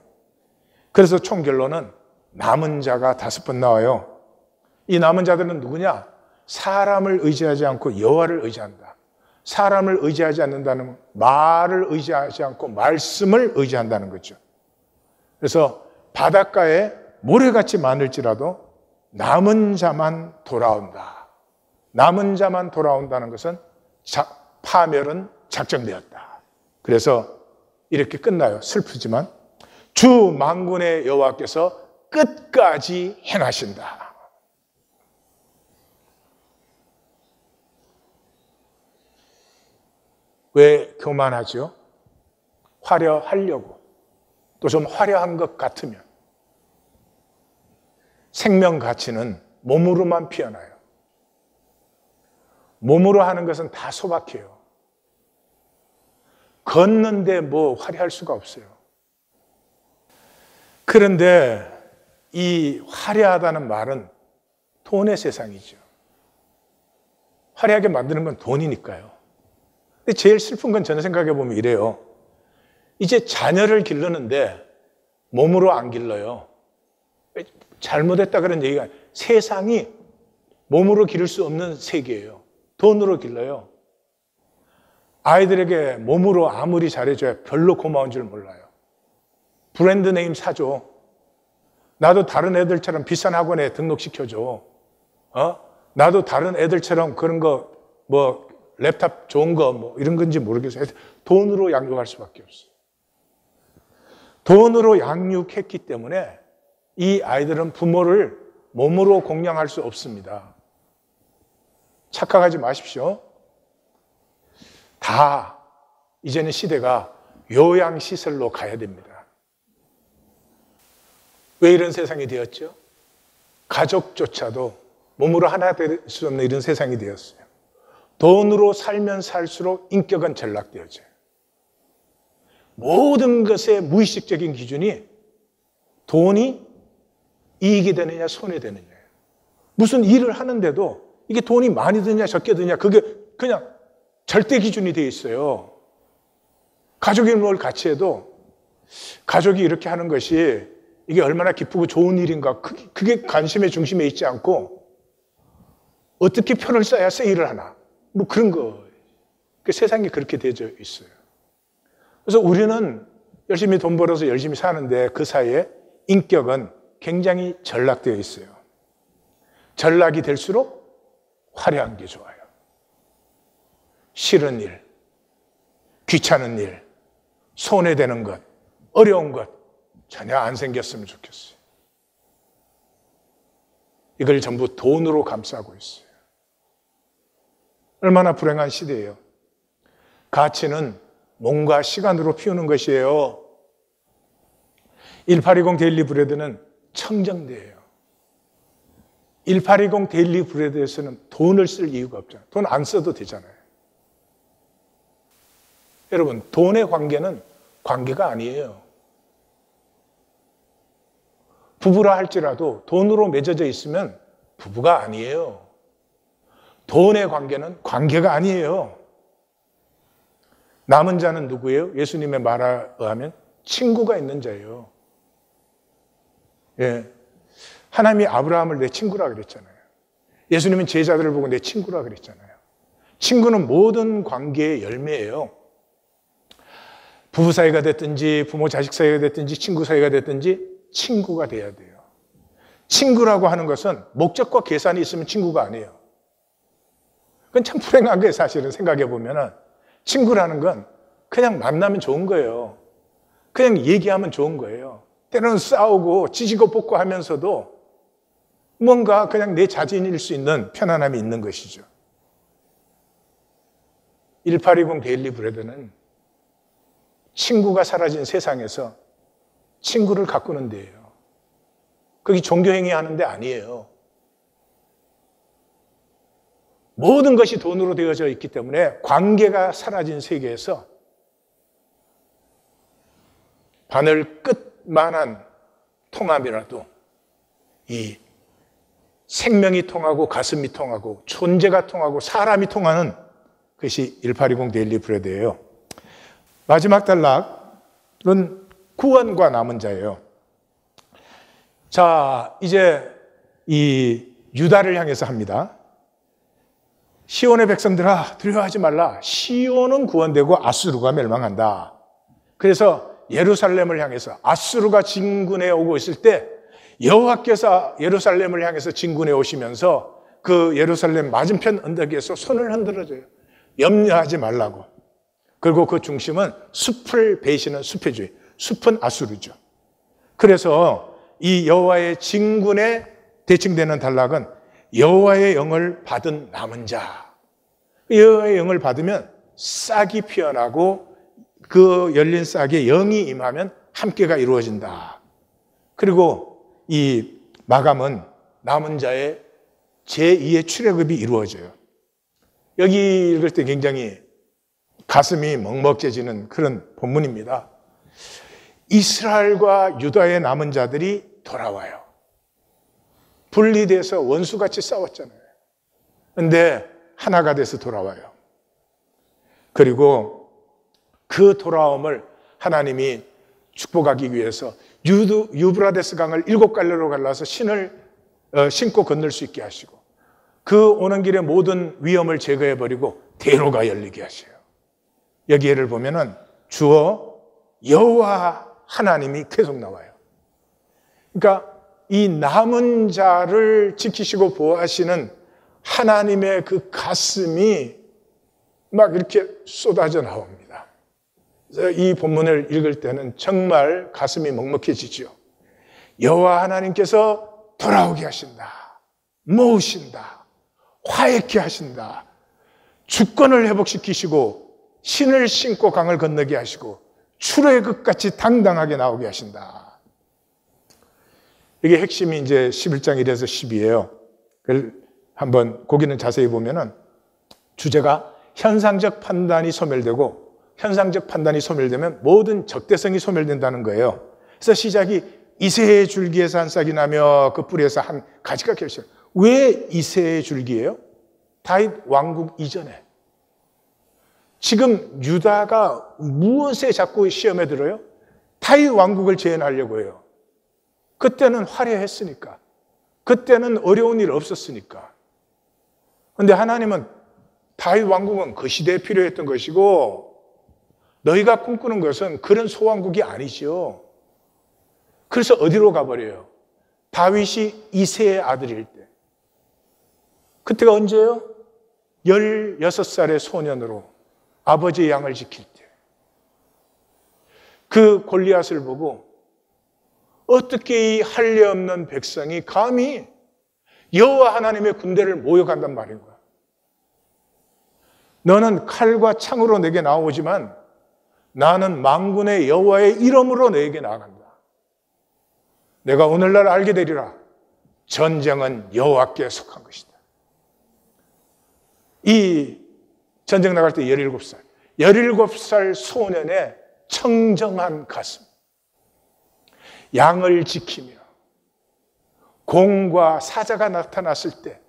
그래서 총 결론은 남은 자가 5번 나와요. 이 남은 자들은 누구냐? 사람을 의지하지 않고 여호와를 의지한다. 사람을 의지하지 않는다는 말을 의지하지 않고 말씀을 의지한다는 거죠. 그래서 바닷가에 모래같이 많을지라도 남은 자만 돌아온다. 남은 자만 돌아온다는 것은 파멸은 작정되었다. 그래서 이렇게 끝나요. 슬프지만 주 만군의 여호와께서 끝까지 행하신다. 왜 교만하죠? 화려하려고. 또 좀 화려한 것 같으면. 생명 가치는 몸으로만 피어나요. 몸으로 하는 것은 다 소박해요. 걷는데 뭐 화려할 수가 없어요. 그런데 이 화려하다는 말은 돈의 세상이죠. 화려하게 만드는 건 돈이니까요. 근데 제일 슬픈 건 저는 생각해 보면 이래요. 이제 자녀를 기르는데 몸으로 안 길러요. 잘못했다 그런 얘기가 아니에요. 세상이 몸으로 기를 수 없는 세계예요. 돈으로 길러요. 아이들에게 몸으로 아무리 잘해줘야 별로 고마운 줄 몰라요. 브랜드 네임 사줘. 나도 다른 애들처럼 비싼 학원에 등록시켜줘. 나도 다른 애들처럼 그런 거, 뭐, 랩탑 좋은 거, 뭐, 이런 건지 모르겠어요. 돈으로 양육할 수밖에 없어요. 돈으로 양육했기 때문에 이 아이들은 부모를 몸으로 공양할 수 없습니다. 착각하지 마십시오. 다 이제는 시대가 요양시설로 가야 됩니다. 왜 이런 세상이 되었죠? 가족조차도 몸으로 하나 될 수 없는 이런 세상이 되었어요. 돈으로 살면 살수록 인격은 전락되어져요. 모든 것의 무의식적인 기준이 돈이 이익이 되느냐 손해 되느냐예요. 무슨 일을 하는데도 이게 돈이 많이 드냐 적게 드냐 그게 그냥 절대 기준이 되어 있어요. 가족이 뭘 같이 해도 가족이 이렇게 하는 것이 이게 얼마나 기쁘고 좋은 일인가 그게 관심의 중심에 있지 않고 어떻게 표를 써야 세일을 하나 뭐 그런 거. 그 세상이 그렇게 되어져 있어요. 그래서 우리는 열심히 돈 벌어서 열심히 사는데 그 사이에 인격은 굉장히 전락되어 있어요. 전락이 될수록 화려한 게 좋아요. 싫은 일, 귀찮은 일, 손해되는 것, 어려운 것 전혀 안 생겼으면 좋겠어요. 이걸 전부 돈으로 감싸고 있어요. 얼마나 불행한 시대예요. 가치는 몸과 시간으로 피우는 것이에요. 1820 데일리 브레드는 청정대예요. 1820 데일리 브레드에서는 돈을 쓸 이유가 없잖아요. 돈 안 써도 되잖아요. 여러분, 돈의 관계는 관계가 아니에요. 부부라 할지라도 돈으로 맺어져 있으면 부부가 아니에요. 돈의 관계는 관계가 아니에요. 남은 자는 누구예요? 예수님의 말에 의하면 친구가 있는 자예요. 예. 하나님이 아브라함을 내 친구라 그랬잖아요. 예수님은 제자들을 보고 내 친구라 그랬잖아요. 친구는 모든 관계의 열매예요. 부부 사이가 됐든지 부모 자식 사이가 됐든지 친구 사이가 됐든지 친구가 돼야 돼요. 친구라고 하는 것은 목적과 계산이 있으면 친구가 아니에요. 그건 참 불행한 거예요. 사실은 생각해 보면은 친구라는 건 그냥 만나면 좋은 거예요. 그냥 얘기하면 좋은 거예요. 때로는 싸우고 지지고 볶고 하면서도 뭔가 그냥 내 자신일 수 있는 편안함이 있는 것이죠. 1820 데일리 브레드는 친구가 사라진 세상에서 친구를 가꾸는 데예요. 그게 종교행위 하는 데 아니에요. 모든 것이 돈으로 되어져 있기 때문에 관계가 사라진 세계에서 바늘 끝만한 통함이라도 이 생명이 통하고 가슴이 통하고 존재가 통하고 사람이 통하는 것이 1820 데일리 브레드예요. 마지막 단락은 구원과 남은 자예요. 자, 이제 이 유다를 향해서 합니다. 시온의 백성들아, 두려워하지 말라. 시온은 구원되고 아수르가 멸망한다. 그래서 예루살렘을 향해서 아수르가 진군해 오고 있을 때 여호와께서 예루살렘을 향해서 진군해 오시면서 그 예루살렘 맞은편 언덕에서 손을 흔들어줘요. 염려하지 말라고. 그리고 그 중심은 숲을 베이시는 숲의 숲은 아수르죠. 그래서 이 여호와의 진군에 대칭되는 단락은 여호와의 영을 받은 남은 자. 여호와의 영을 받으면 싹이 피어나고 그 열린 싹에 영이 임하면 함께가 이루어진다. 그리고 이 마감은 남은 자의 제2의 출애굽이 이루어져요. 여기 읽을 때 굉장히 가슴이 먹먹해지는 그런 본문입니다. 이스라엘과 유다의 남은 자들이 돌아와요. 분리돼서 원수같이 싸웠잖아요. 그런데 하나가 돼서 돌아와요. 그리고 그 돌아옴을 하나님이 축복하기 위해서 유브라데스 강을 7갈래로 갈라서 신고 건널 수 있게 하시고 그 오는 길에 모든 위험을 제거해버리고 대로가 열리게 하셔요. 여기에를 보면은 주어 여호와 하나님이 계속 나와요. 그러니까 이 남은 자를 지키시고 보호하시는 하나님의 그 가슴이 막 이렇게 쏟아져 나옵니다. 그래서 이 본문을 읽을 때는 정말 가슴이 먹먹해지죠. 여호와 하나님께서 돌아오게 하신다. 모으신다. 화해케 하신다. 주권을 회복시키시고 신을 신고 강을 건너게 하시고 출애굽같이 당당하게 나오게 하신다. 이게 핵심이 이제 11장 1에서 10이에요. 그걸 한번 거기는 자세히 보면은 주제가 현상적 판단이 소멸되고 현상적 판단이 소멸되면 모든 적대성이 소멸된다는 거예요. 그래서 시작이 이새의 줄기에서 한 싹이 나며 그 뿌리에서 한 가지가 결실. 왜 이새의 줄기예요? 다윗 왕국 이전에. 지금 유다가 무엇에 자꾸 시험에 들어요? 다윗 왕국을 재현하려고 해요. 그때는 화려했으니까. 그때는 어려운 일 없었으니까. 그런데 하나님은 다윗 왕국은 그 시대에 필요했던 것이고 너희가 꿈꾸는 것은 그런 소왕국이 아니죠. 그래서 어디로 가버려요? 다윗이 이새의 아들일 때. 그때가 언제예요? 16살의 소년으로 아버지의 양을 지킬 때. 그 골리앗을 보고 어떻게 이 할례 없는 백성이 감히 여호와 하나님의 군대를 모욕한단 말인 거야. 너는 칼과 창으로 내게 나오지만 나는 만군의 여호와의 이름으로 너에게 나아간다. 내가 오늘날 알게 되리라. 전쟁은 여호와께 속한 것이다. 이 전쟁 나갈 때 17살. 17살 소년의 청정한 가슴. 양을 지키며 공과 사자가 나타났을 때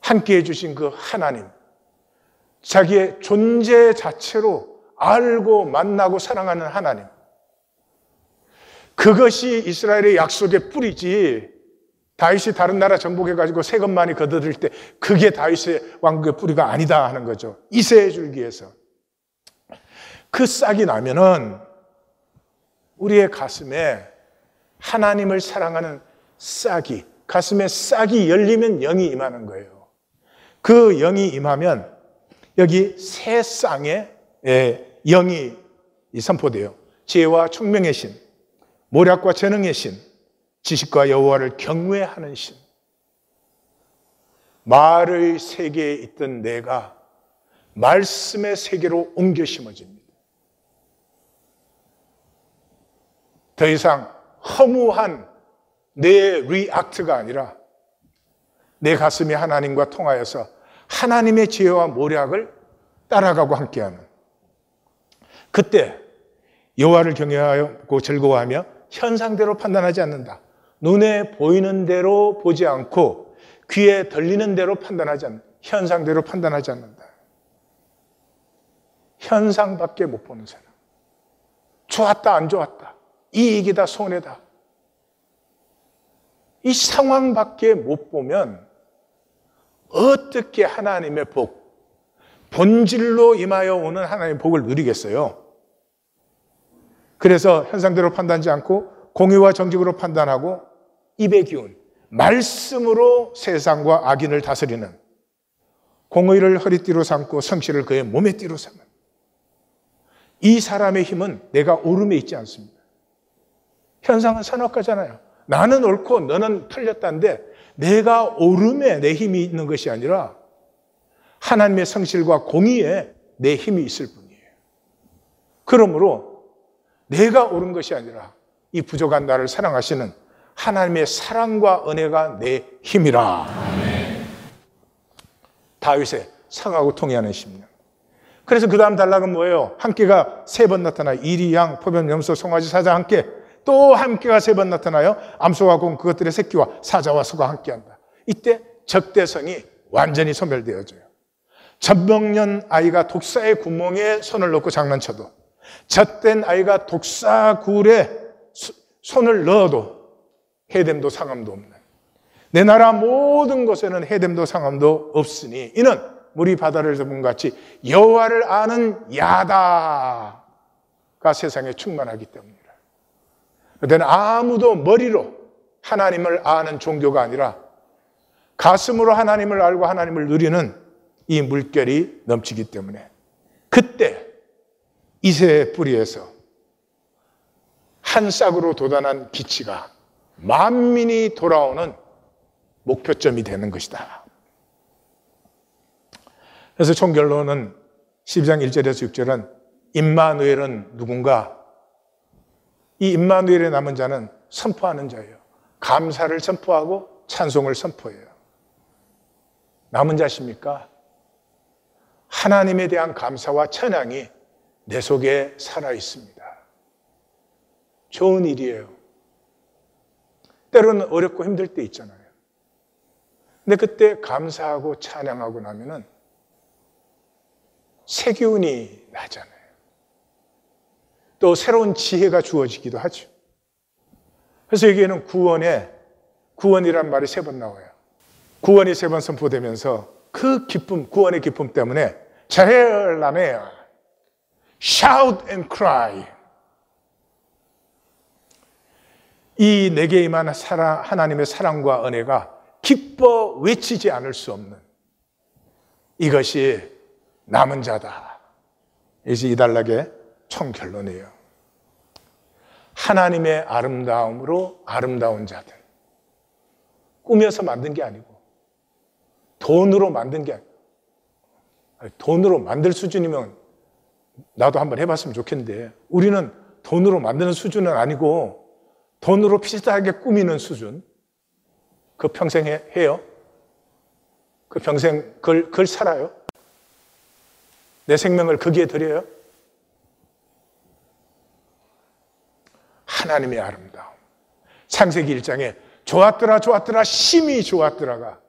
함께 해주신 그 하나님, 자기의 존재 자체로 알고 만나고 사랑하는 하나님, 그것이 이스라엘의 약속의 뿌리지. 다윗이 다른 나라 정복해가지고 세금만이 거둬들 때 그게 다윗의 왕국의 뿌리가 아니다 하는 거죠. 이세의 줄기에서 그 싹이 나면은 우리의 가슴에 하나님을 사랑하는 싹이, 가슴에 싹이 열리면 영이 임하는 거예요. 그 영이 임하면 여기 새 쌍에 영이 선포돼요. 지혜와 총명의 신, 모략과 재능의 신, 지식과 여호와를 경외하는 신. 말의 세계에 있던 내가 말씀의 세계로 옮겨 심어집니다. 더 이상 허무한 내 리액트가 아니라 내 가슴이 하나님과 통하여서 하나님의 지혜와 모략을 따라가고 함께하는, 그때 여호와를 경외하고 즐거워하며 현상대로 판단하지 않는다. 눈에 보이는 대로 보지 않고 귀에 들리는 대로 판단하지 않는다. 현상대로 판단하지 않는다. 현상밖에 못 보는 사람. 좋았다 안 좋았다, 이익이다 손해다, 이 상황밖에 못 보면 어떻게 하나님의 복, 본질로 임하여 오는 하나님의 복을 누리겠어요? 그래서 현상대로 판단하지 않고 공의와 정직으로 판단하고 입의 기운, 말씀으로 세상과 악인을 다스리는, 공의를 허리띠로 삼고 성실을 그의 몸의 띠로 삼는 이 사람의 힘은 내가 오름에 있지 않습니다. 현상은 선악과잖아요. 나는 옳고 너는 틀렸다는데 내가 오름에 내 힘이 있는 것이 아니라 하나님의 성실과 공의에 내 힘이 있을 뿐이에요. 그러므로 내가 옳은 것이 아니라 이 부족한 나를 사랑하시는 하나님의 사랑과 은혜가 내 힘이라. 다윗의 상하고 통해하는 심령. 그래서 그 다음 단락은 뭐예요? 함께가 3번 나타나 이리양, 포변, 염소, 송아지, 사자 함께. 또 함께가 3번 나타나요. 암소와 공, 그것들의 새끼와 사자와 소가 함께한다. 이때 적대성이 완전히 소멸되어져요. 젖먹는 아이가 독사의 구멍에 손을 넣고 장난쳐도, 젖된 아이가 독사 굴에 손을 넣어도 해됨도 상함도 없는, 내 나라 모든 곳에는 해됨도 상함도 없으니 이는 물이 바다를 덮은 같이 여호와를 아는 야다가 세상에 충만하기 때문이라. 그때는 아무도 머리로 하나님을 아는 종교가 아니라 가슴으로 하나님을 알고 하나님을 누리는 이 물결이 넘치기 때문에 그때 이새의 뿌리에서 한 싹으로 돋아난 기치가 만민이 돌아오는 목표점이 되는 것이다. 그래서 총결론은 12장 1절에서 6절은 임마누엘은 누군가? 이 임마누엘의 남은 자는 선포하는 자예요. 감사를 선포하고 찬송을 선포해요. 남은 자십니까? 하나님에 대한 감사와 찬양이 내 속에 살아 있습니다. 좋은 일이에요. 때로는 어렵고 힘들 때 있잖아요. 근데 그때 감사하고 찬양하고 나면은 새 기운이 나잖아요. 또 새로운 지혜가 주어지기도 하죠. 그래서 여기에는 구원이란 말이 3번 나와요. 구원이 3번 선포되면서 그 기쁨, 구원의 기쁨 때문에 자헬라메야, shout and cry. 이 내게 임한 하나님의 사랑과 은혜가 기뻐 외치지 않을 수 없는 이것이 남은 자다. 이것이 이 단락의 총결론이에요. 하나님의 아름다움으로 아름다운 자들. 꾸며서 만든 게 아니고 돈으로 만든 게 아니고, 돈으로 만들 수준이면 나도 한번 해봤으면 좋겠는데 우리는 돈으로 만드는 수준은 아니고 돈으로 비슷하게 꾸미는 수준. 그 평생 해요? 그 평생 그걸 살아요? 내 생명을 거기에 드려요? 하나님의 아름다움. 창세기 1장에 좋았더라 좋았더라 심히 좋았더라가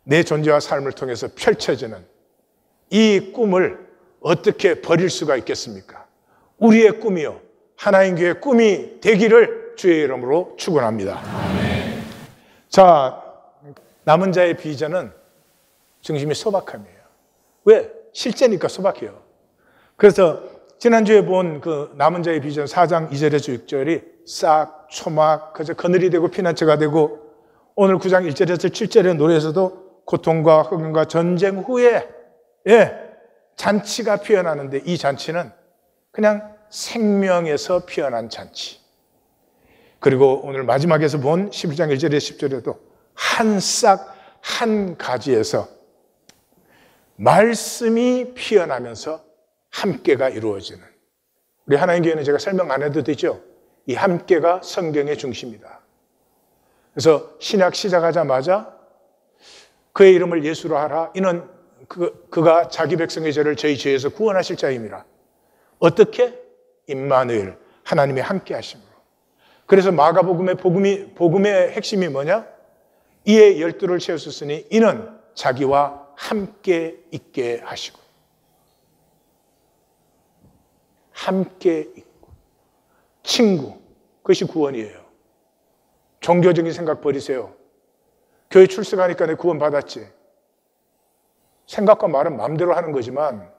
내 존재와 삶을 통해서 펼쳐지는 이 꿈을 어떻게 버릴 수가 있겠습니까? 우리의 꿈이요, 하나님 교회의 꿈이 되기를 주의 이름으로 축원합니다. 아멘. 자, 남은 자의 비전은 중심이 소박함이에요. 왜? 실제니까 소박해요. 그래서 지난주에 본 그 남은 자의 비전 4장 2절에서 6절이 싹, 초막, 그저 그늘이 되고 피난처가 되고, 오늘 9장 1절에서 7절의 노래에서도 고통과 흑암과 전쟁 후에 잔치가 피어나는데, 이 잔치는 그냥 생명에서 피어난 잔치. 그리고 오늘 마지막에서 본 11장 1절에 10절에도 한 싹, 한 가지에서 말씀이 피어나면서 함께가 이루어지는, 우리 하나님 교회는 제가 설명 안 해도 되죠? 이 함께가 성경의 중심이다. 그래서 신약 시작하자마자 그의 이름을 예수로 하라. 이는 그가 자기 백성의 죄를 저희 죄에서 구원하실 자임이라. 어떻게? 임마누엘, 하나님의 함께 하심으로. 그래서 마가복음의 복음의 핵심이 뭐냐? 이에 12를 세우셨으니 이는 자기와 함께 있게 하시고, 함께 있고, 친구, 그것이 구원이에요. 종교적인 생각 버리세요. 교회 출석하니까 내 구원 받았지. 생각과 말은 마음대로 하는 거지만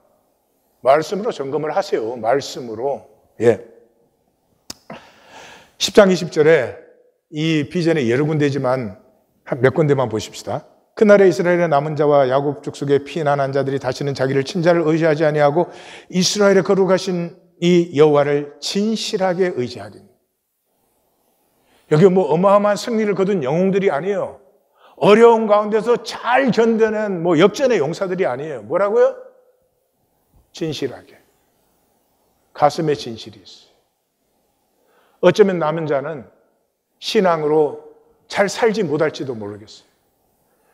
말씀으로 점검을 하세요. 말씀으로. 10장 20절에 이 비전에 여러 군데지만 몇 군데만 보십시다. 그날에 이스라엘의 남은 자와 야곱 족속의 피난한 자들이 다시는 자기를 친자를 의지하지 아니하고 이스라엘에 거룩하신 이 여호와를 진실하게 의지하리니. 여기 뭐 어마어마한 승리를 거둔 영웅들이 아니에요. 어려운 가운데서 잘 견뎌낸 뭐 역전의 용사들이 아니에요. 뭐라고요? 진실하게. 가슴에 진실이 있어요. 어쩌면 남은 자는 신앙으로 잘 살지 못할지도 모르겠어요.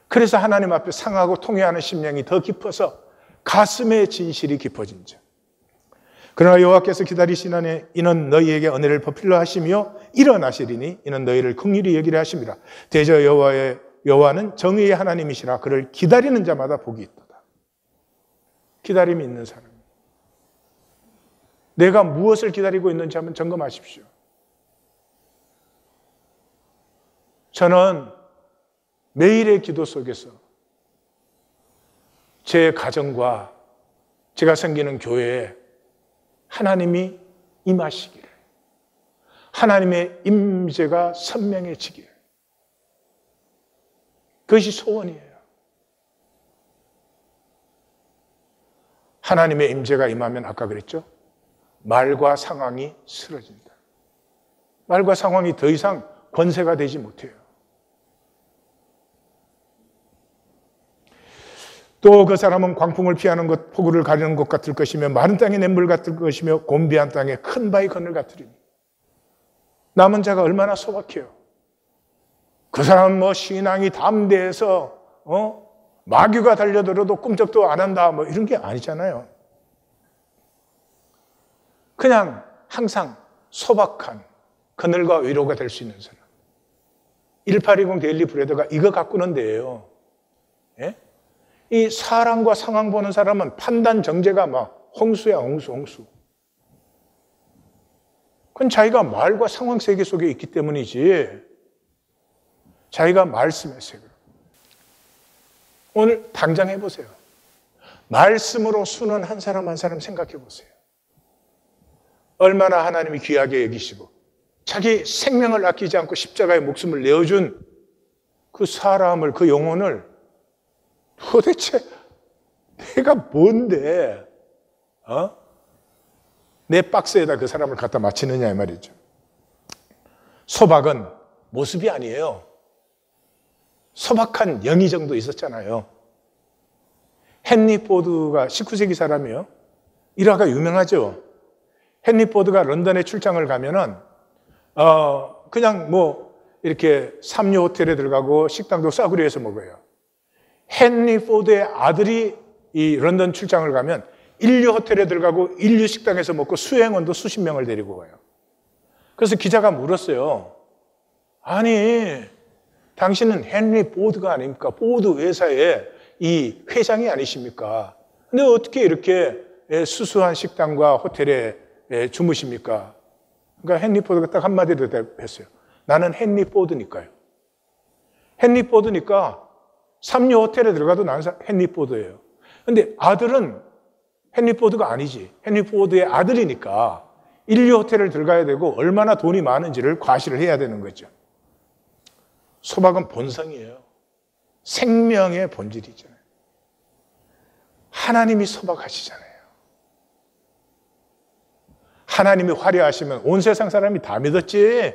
그래서 하나님 앞에 상하고 통회하는 심령이 더 깊어서 가슴에 진실이 깊어진 자. 그러나 여호와께서 기다리시나니 이는 너희에게 은혜를 베풀려 하시며 일어나시리니 이는 너희를 긍휼히 여기려 하심이라. 대저 여호와는 정의의 하나님이시라. 그를 기다리는 자마다 복이 있도다. 기다림이 있는 사람. 내가 무엇을 기다리고 있는지 한번 점검하십시오. 저는 매일의 기도 속에서 제 가정과 제가 섬기는 교회에 하나님이 임하시기를, 하나님의 임재가 선명해지기를, 그것이 소원이에요. 하나님의 임재가 임하면 아까 그랬죠? 말과 상황이 쓰러진다. 말과 상황이 더 이상 권세가 되지 못해요. 또 그 사람은 광풍을 피하는 것, 폭우를 가리는 것 같을 것이며 마른 땅에 냇물 같을 것이며 곤비한 땅에 큰 바위 그늘 같으리니. 남은 자가 얼마나 소박해요. 그 사람은 뭐 신앙이 담대해서 마귀가 달려들어도 꿈쩍도 안 한다 뭐 이런 게 아니잖아요. 그냥 항상 소박한 그늘과 위로가 될 수 있는 사람. 1820 데일리 브레더가 이거 가꾸는 데예요. 예? 이 사람과 상황 보는 사람은 판단 정제가 막 홍수야, 홍수. 그건 자기가 말과 상황 세계 속에 있기 때문이지. 자기가 말씀의 세계. 오늘 당장 해보세요. 말씀으로 수는 한 사람 한 사람 생각해 보세요. 얼마나 하나님이 귀하게 여기시고 자기 생명을 아끼지 않고 십자가에 목숨을 내어준 그 사람을, 그 영혼을 도대체 내가 뭔데 내 박스에다 그 사람을 갖다 맞히느냐 이 말이죠. 소박은 모습이 아니에요. 소박한 영이 정도 있었잖아요. 헨리 포드가 19세기 사람이에요. 일화가 유명하죠. 헨리 포드가 런던에 출장을 가면은 그냥 뭐 이렇게 삼류 호텔에 들어가고 식당도 싸구려에서 먹어요. 헨리 포드의 아들이 이 런던 출장을 가면 인류 호텔에 들어가고 인류 식당에서 먹고 수행원도 수십 명을 데리고 가요. 그래서 기자가 물었어요. 아니, 당신은 헨리 포드가 아닙니까? 포드 회사의 이 회장이 아니십니까? 근데 어떻게 이렇게 수수한 식당과 호텔에 주무십니까? 그러니까 헨리 포드가 딱 한마디로 대답했어요. 나는 헨리 포드니까요. 헨리 포드니까 삼류 호텔에 들어가도 나는 헨리 포드예요. 근데 아들은 헨리 포드가 아니지. 헨리 포드의 아들이니까 인류 호텔을 들어가야 되고 얼마나 돈이 많은지를 과시를 해야 되는 거죠. 소박은 본성이에요. 생명의 본질이잖아요. 하나님이 소박하시잖아요. 하나님이 화려하시면 온 세상 사람이 다 믿었지.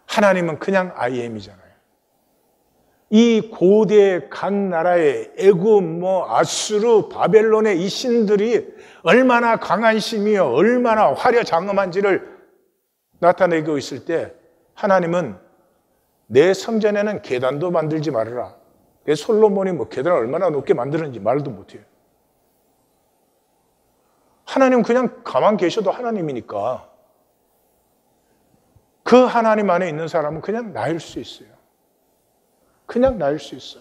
하나님은 그냥 I am이잖아요. 이 고대 각 나라의 애굽, 아수르, 바벨론의 이 신들이 얼마나 강한 힘이요, 얼마나 화려장엄한지를 나타내고 있을 때 하나님은 내 성전에는 계단도 만들지 말아라. 내 솔로몬이 계단을 얼마나 높게 만드는지 말도 못해요. 하나님 그냥 가만 계셔도 하나님이니까 그 하나님 안에 있는 사람은 그냥 나일 수 있어요. 그냥 나일 수 있어.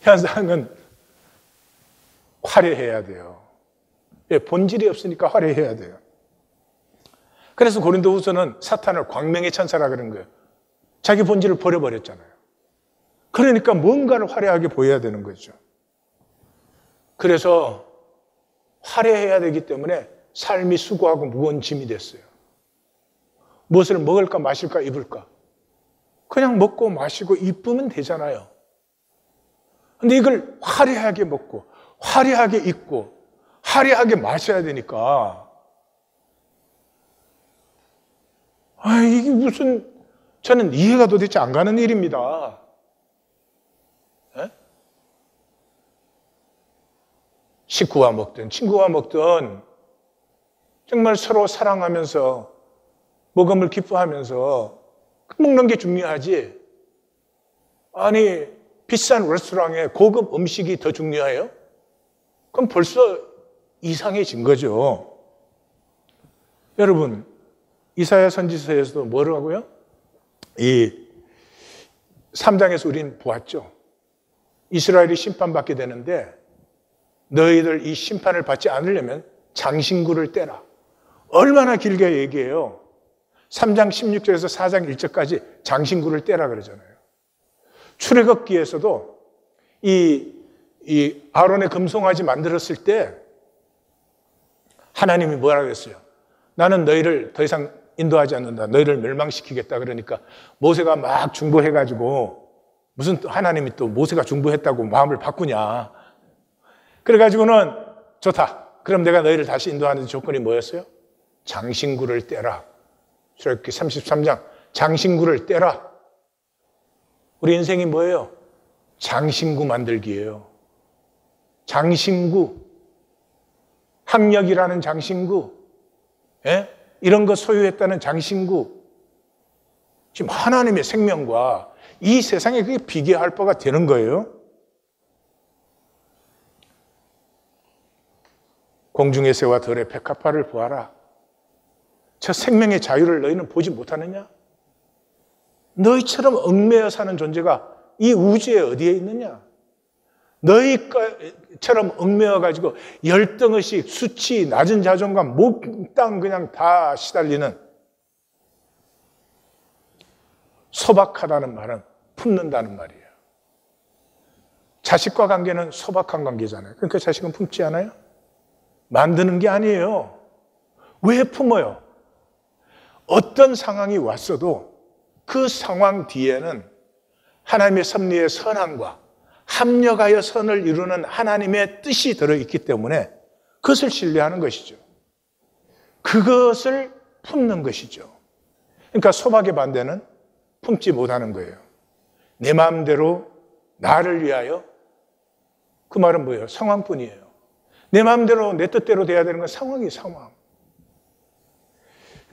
현상은 화려해야 돼요. 본질이 없으니까 화려해야 돼요. 그래서 고린도후서는 사탄을 광명의 천사라 그런 거예요. 자기 본질을 버려버렸잖아요. 그러니까 뭔가를 화려하게 보여야 되는 거죠. 그래서 화려해야 되기 때문에 삶이 수고하고 무거운 짐이 됐어요. 무엇을 먹을까 마실까 입을까? 그냥 먹고 마시고 이쁘면 되잖아요. 근데 이걸 화려하게 먹고 화려하게 입고 화려하게 마셔야 되니까 이게 무슨 저는 이해가 도대체 안 가는 일입니다. 에? 식구와 먹든 친구와 먹든 정말 서로 사랑하면서 먹음을 기뻐하면서 먹는 게 중요하지. 아니 비싼 레스토랑에 고급 음식이 더 중요해요? 그럼 벌써 이상해진 거죠. 여러분 이사야 선지서에서도 뭐라고요? 이 3장에서 우리는 보았죠. 이스라엘이 심판받게 되는데 너희들 이 심판을 받지 않으려면 장신구를 떼라. 얼마나 길게 얘기해요. 3장 16절에서 4장 1절까지 장신구를 떼라 그러잖아요. 출애굽기에서도 이 아론의 금송아지 만들었을 때 하나님이 뭐라 그랬어요? 나는 너희를 더 이상 인도하지 않는다. 너희를 멸망시키겠다. 그러니까 모세가 막 중보해가지고 무슨 하나님이 또 모세가 중보했다고 마음을 바꾸냐. 그래가지고는 좋다. 그럼 내가 너희를 다시 인도하는 조건이 뭐였어요? 장신구를 떼라. 출애굽기 33장 장신구를 떼라. 우리 인생이 뭐예요? 장신구 만들기예요. 장신구. 학력이라는 장신구. 예? 이런 거 소유했다는 장신구. 지금 하나님의 생명과 이 세상에 그게 비교할 바가 되는 거예요. 공중의 새와 들의 백합화를 보아라. 저 생명의 자유를 너희는 보지 못하느냐? 너희처럼 얽매여 사는 존재가 이 우주에 어디에 있느냐? 너희처럼 얽매여가지고 열등의식, 수치, 낮은 자존감, 몽땅 그냥 다 시달리는 소박하다는 말은 품는다는 말이에요. 자식과 관계는 소박한 관계잖아요. 그러니까 자식은 품지 않아요? 만드는 게 아니에요. 왜 품어요? 어떤 상황이 왔어도 그 상황 뒤에는 하나님의 섭리의 선함과 합력하여 선을 이루는 하나님의 뜻이 들어있기 때문에 그것을 신뢰하는 것이죠. 그것을 품는 것이죠. 그러니까 소박의 반대는 품지 못하는 거예요. 내 마음대로 나를 위하여. 그 말은 뭐예요? 상황뿐이에요. 내 마음대로 내 뜻대로 돼야 되는 건 상황이 상황.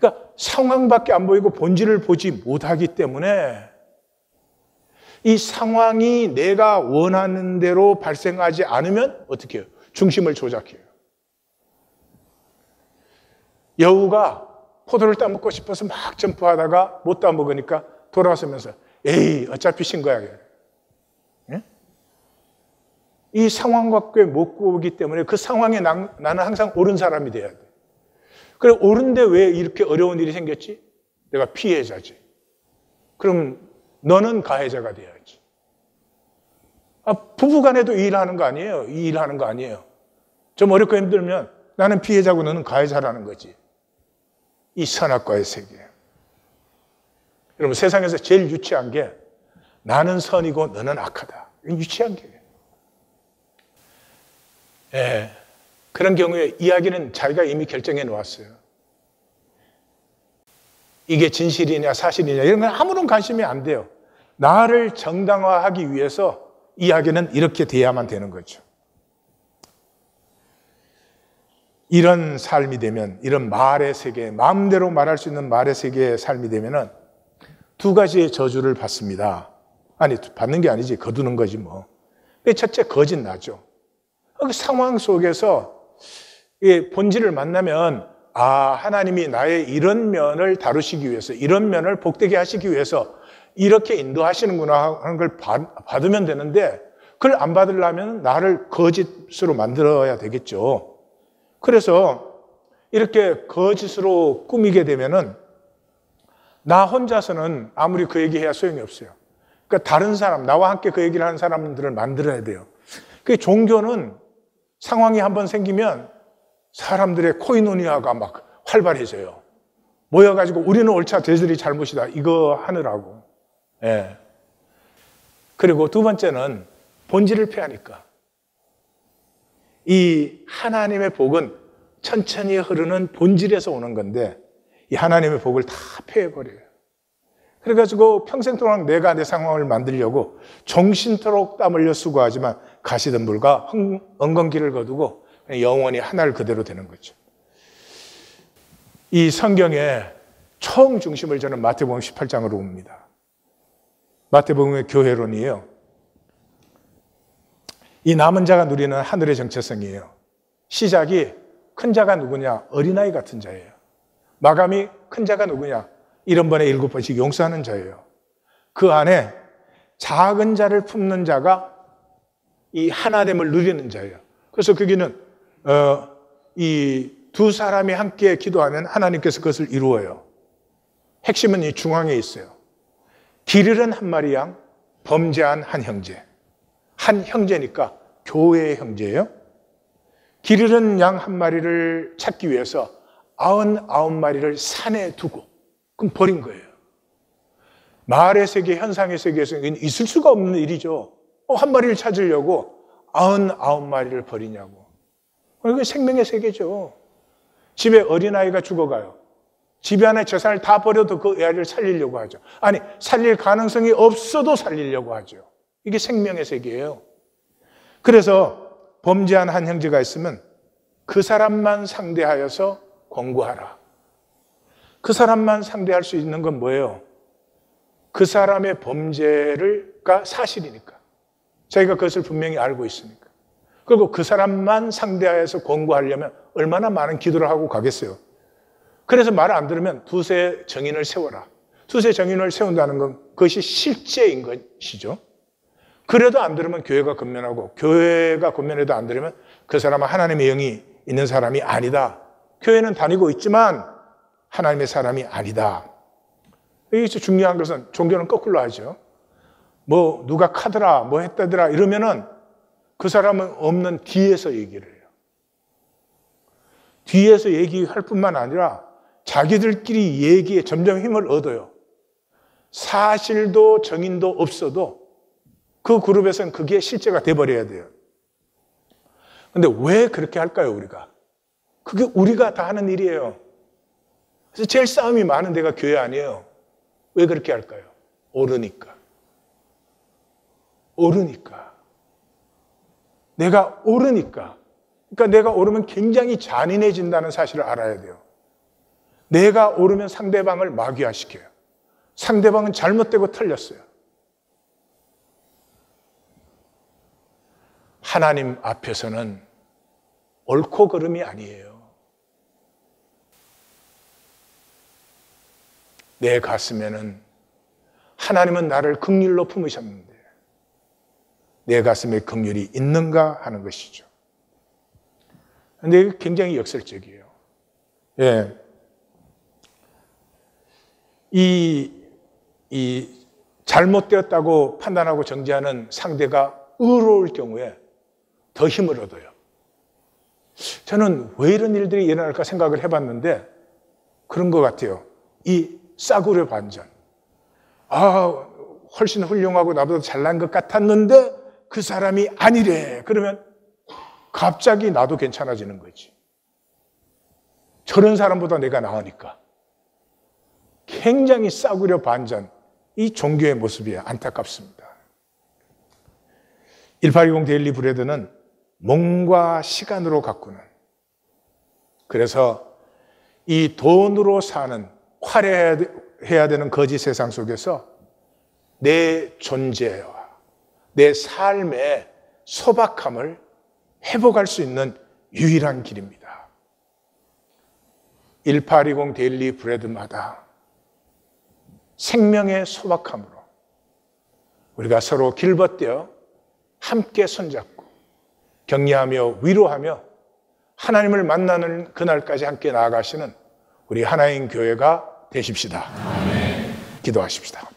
그러니까 상황밖에 안 보이고 본질을 보지 못하기 때문에 이 상황이 내가 원하는 대로 발생하지 않으면 어떻게 해요? 중심을 조작해요. 여우가 포도를 따먹고 싶어서 막 점프하다가 못 따먹으니까 돌아서면서 에이 어차피 신 거야. 예? 이 상황밖에 못 보기 때문에 그 상황에 나는 항상 옳은 사람이 돼야 돼. 그래 옳은데 왜 이렇게 어려운 일이 생겼지? 내가 피해자지. 그럼 너는 가해자가 돼야지. 부부간에도 이 일하는 거 아니에요. 이 일하는 거 아니에요. 좀 어렵고 힘들면 나는 피해자고 너는 가해자라는 거지. 이 선악과의 세계. 여러분 세상에서 제일 유치한 게 나는 선이고 너는 악하다. 이건 유치한 게. 예, 그런 경우에 이야기는 자기가 이미 결정해 놓았어요. 이게 진실이냐 사실이냐 이런 건 아무런 관심이 안 돼요. 나를 정당화하기 위해서 이야기는 이렇게 돼야만 되는 거죠. 이런 삶이 되면, 이런 말의 세계, 마음대로 말할 수 있는 말의 세계의 삶이 되면은 두 가지의 저주를 받습니다. 아니, 받는 게 아니지, 거두는 거지 뭐. 첫째, 거짓나죠. 그 상황 속에서 본질을 만나면, 하나님이 나의 이런 면을 다루시기 위해서, 이런 면을 복되게 하시기 위해서 이렇게 인도하시는구나 하는 걸 받으면 되는데, 그걸 안 받으려면 나를 거짓으로 만들어야 되겠죠. 그래서 이렇게 거짓으로 꾸미게 되면은 나 혼자서는 아무리 그 얘기해야 소용이 없어요. 그러니까 다른 사람, 나와 함께 그 얘기를 하는 사람들을 만들어야 돼요. 그 종교는 상황이 한번 생기면 사람들의 코이노니아가 막 활발해져요. 모여가지고 우리는 옳자, 쟤들이 잘못이다 이거 하느라고. 예. 그리고 두 번째는 본질을 피하니까. 이 하나님의 복은 천천히 흐르는 본질에서 오는 건데 이 하나님의 복을 다 폐해버려요. 그래가지고 평생 동안 내가 내 상황을 만들려고 정신토록 땀 흘려 수고하지만 가시던 불과 엉겅길을 거두고 영원히 하나를 그대로 되는 거죠. 이 성경의 총 중심을 저는 마태복음 18장으로 봅니다. 마태복음의 교회론이에요. 이 남은 자가 누리는 하늘의 정체성이에요. 시작이 큰 자가 누구냐? 어린아이 같은 자예요. 마감이 큰 자가 누구냐? 7번에 7번씩 용서하는 자예요. 그 안에 작은 자를 품는 자가 이 하나됨을 누리는 자예요. 그래서 거기는 이 두 사람이 함께 기도하면 하나님께서 그것을 이루어요. 핵심은 이 중앙에 있어요. 길 잃은 한 마리 양, 범죄한 한 형제. 한 형제니까 교회의 형제예요. 길 잃은 양 한 마리를 찾기 위해서 99마리를 산에 두고 그럼 버린 거예요. 말의 세계, 현상의 세계에서는 있을 수가 없는 일이죠. 한 마리를 찾으려고 99마리를 버리냐고. 이게 생명의 세계죠. 집에 어린아이가 죽어가요. 집에 안에 재산을 다 버려도 그 아이를 살리려고 하죠. 아니, 살릴 가능성이 없어도 살리려고 하죠. 이게 생명의 세계예요. 그래서 범죄한 한 형제가 있으면 그 사람만 상대하여서 권고하라. 그 사람만 상대할 수 있는 건 뭐예요? 그 사람의 범죄가 사실이니까. 자기가 그것을 분명히 알고 있으니까. 그리고 그 사람만 상대하여서 권고하려면 얼마나 많은 기도를 하고 가겠어요. 그래서 말을 안 들으면 두세 정인을 세워라. 두세 정인을 세운다는 건 그것이 실제인 것이죠. 그래도 안 들으면 교회가 건면하고 교회가 건면해도 안 들으면 그 사람은 하나님의 영이 있는 사람이 아니다. 교회는 다니고 있지만 하나님의 사람이 아니다. 여기서 중요한 것은 종교는 거꾸로 하죠. 뭐 누가 카더라 뭐 했다더라 이러면은 그 사람은 없는 뒤에서 얘기를 해요. 뒤에서 얘기할 뿐만 아니라 자기들끼리 얘기에 점점 힘을 얻어요. 사실도 정인도 없어도 그 그룹에서는 그게 실제가 돼버려야 돼요. 근데 왜 그렇게 할까요, 우리가? 그게 우리가 다 하는 일이에요. 그래서 제일 싸움이 많은 데가 교회 아니에요. 왜 그렇게 할까요? 오르니까. 오르니까. 내가 오르니까. 그러니까 내가 오르면 굉장히 잔인해진다는 사실을 알아야 돼요. 내가 옳으면 상대방을 마귀화시켜요. 상대방은 잘못되고 틀렸어요. 하나님 앞에서는 옳고 그름이 아니에요. 내 가슴에는 하나님은 나를 긍휼로 품으셨는데 내 가슴에 긍휼이 있는가 하는 것이죠. 그런데 이게 굉장히 역설적이에요. 예. 이 잘못되었다고 판단하고 정죄하는 상대가 의로울 경우에 더 힘을 얻어요. 저는 왜 이런 일들이 일어날까 생각을 해봤는데 그런 것 같아요. 이 싸구려 반전. 훨씬 훌륭하고 나보다 잘난 것 같았는데 그 사람이 아니래. 그러면 갑자기 나도 괜찮아지는 거지. 저런 사람보다 내가 나으니까. 굉장히 싸구려 반전. 이 종교의 모습이 안타깝습니다. 1820 데일리 브레드는 몸과 시간으로 가꾸는, 그래서 이 돈으로 사는 화려해야 되는 거짓 세상 속에서 내 존재와 내 삶의 소박함을 회복할 수 있는 유일한 길입니다. 1820 데일리 브레드마다 생명의 소박함으로 우리가 서로 길벗대어 함께 손잡고 격려하며 위로하며 하나님을 만나는 그날까지 함께 나아가시는 우리 하나님 교회가 되십시다. 기도하십시다.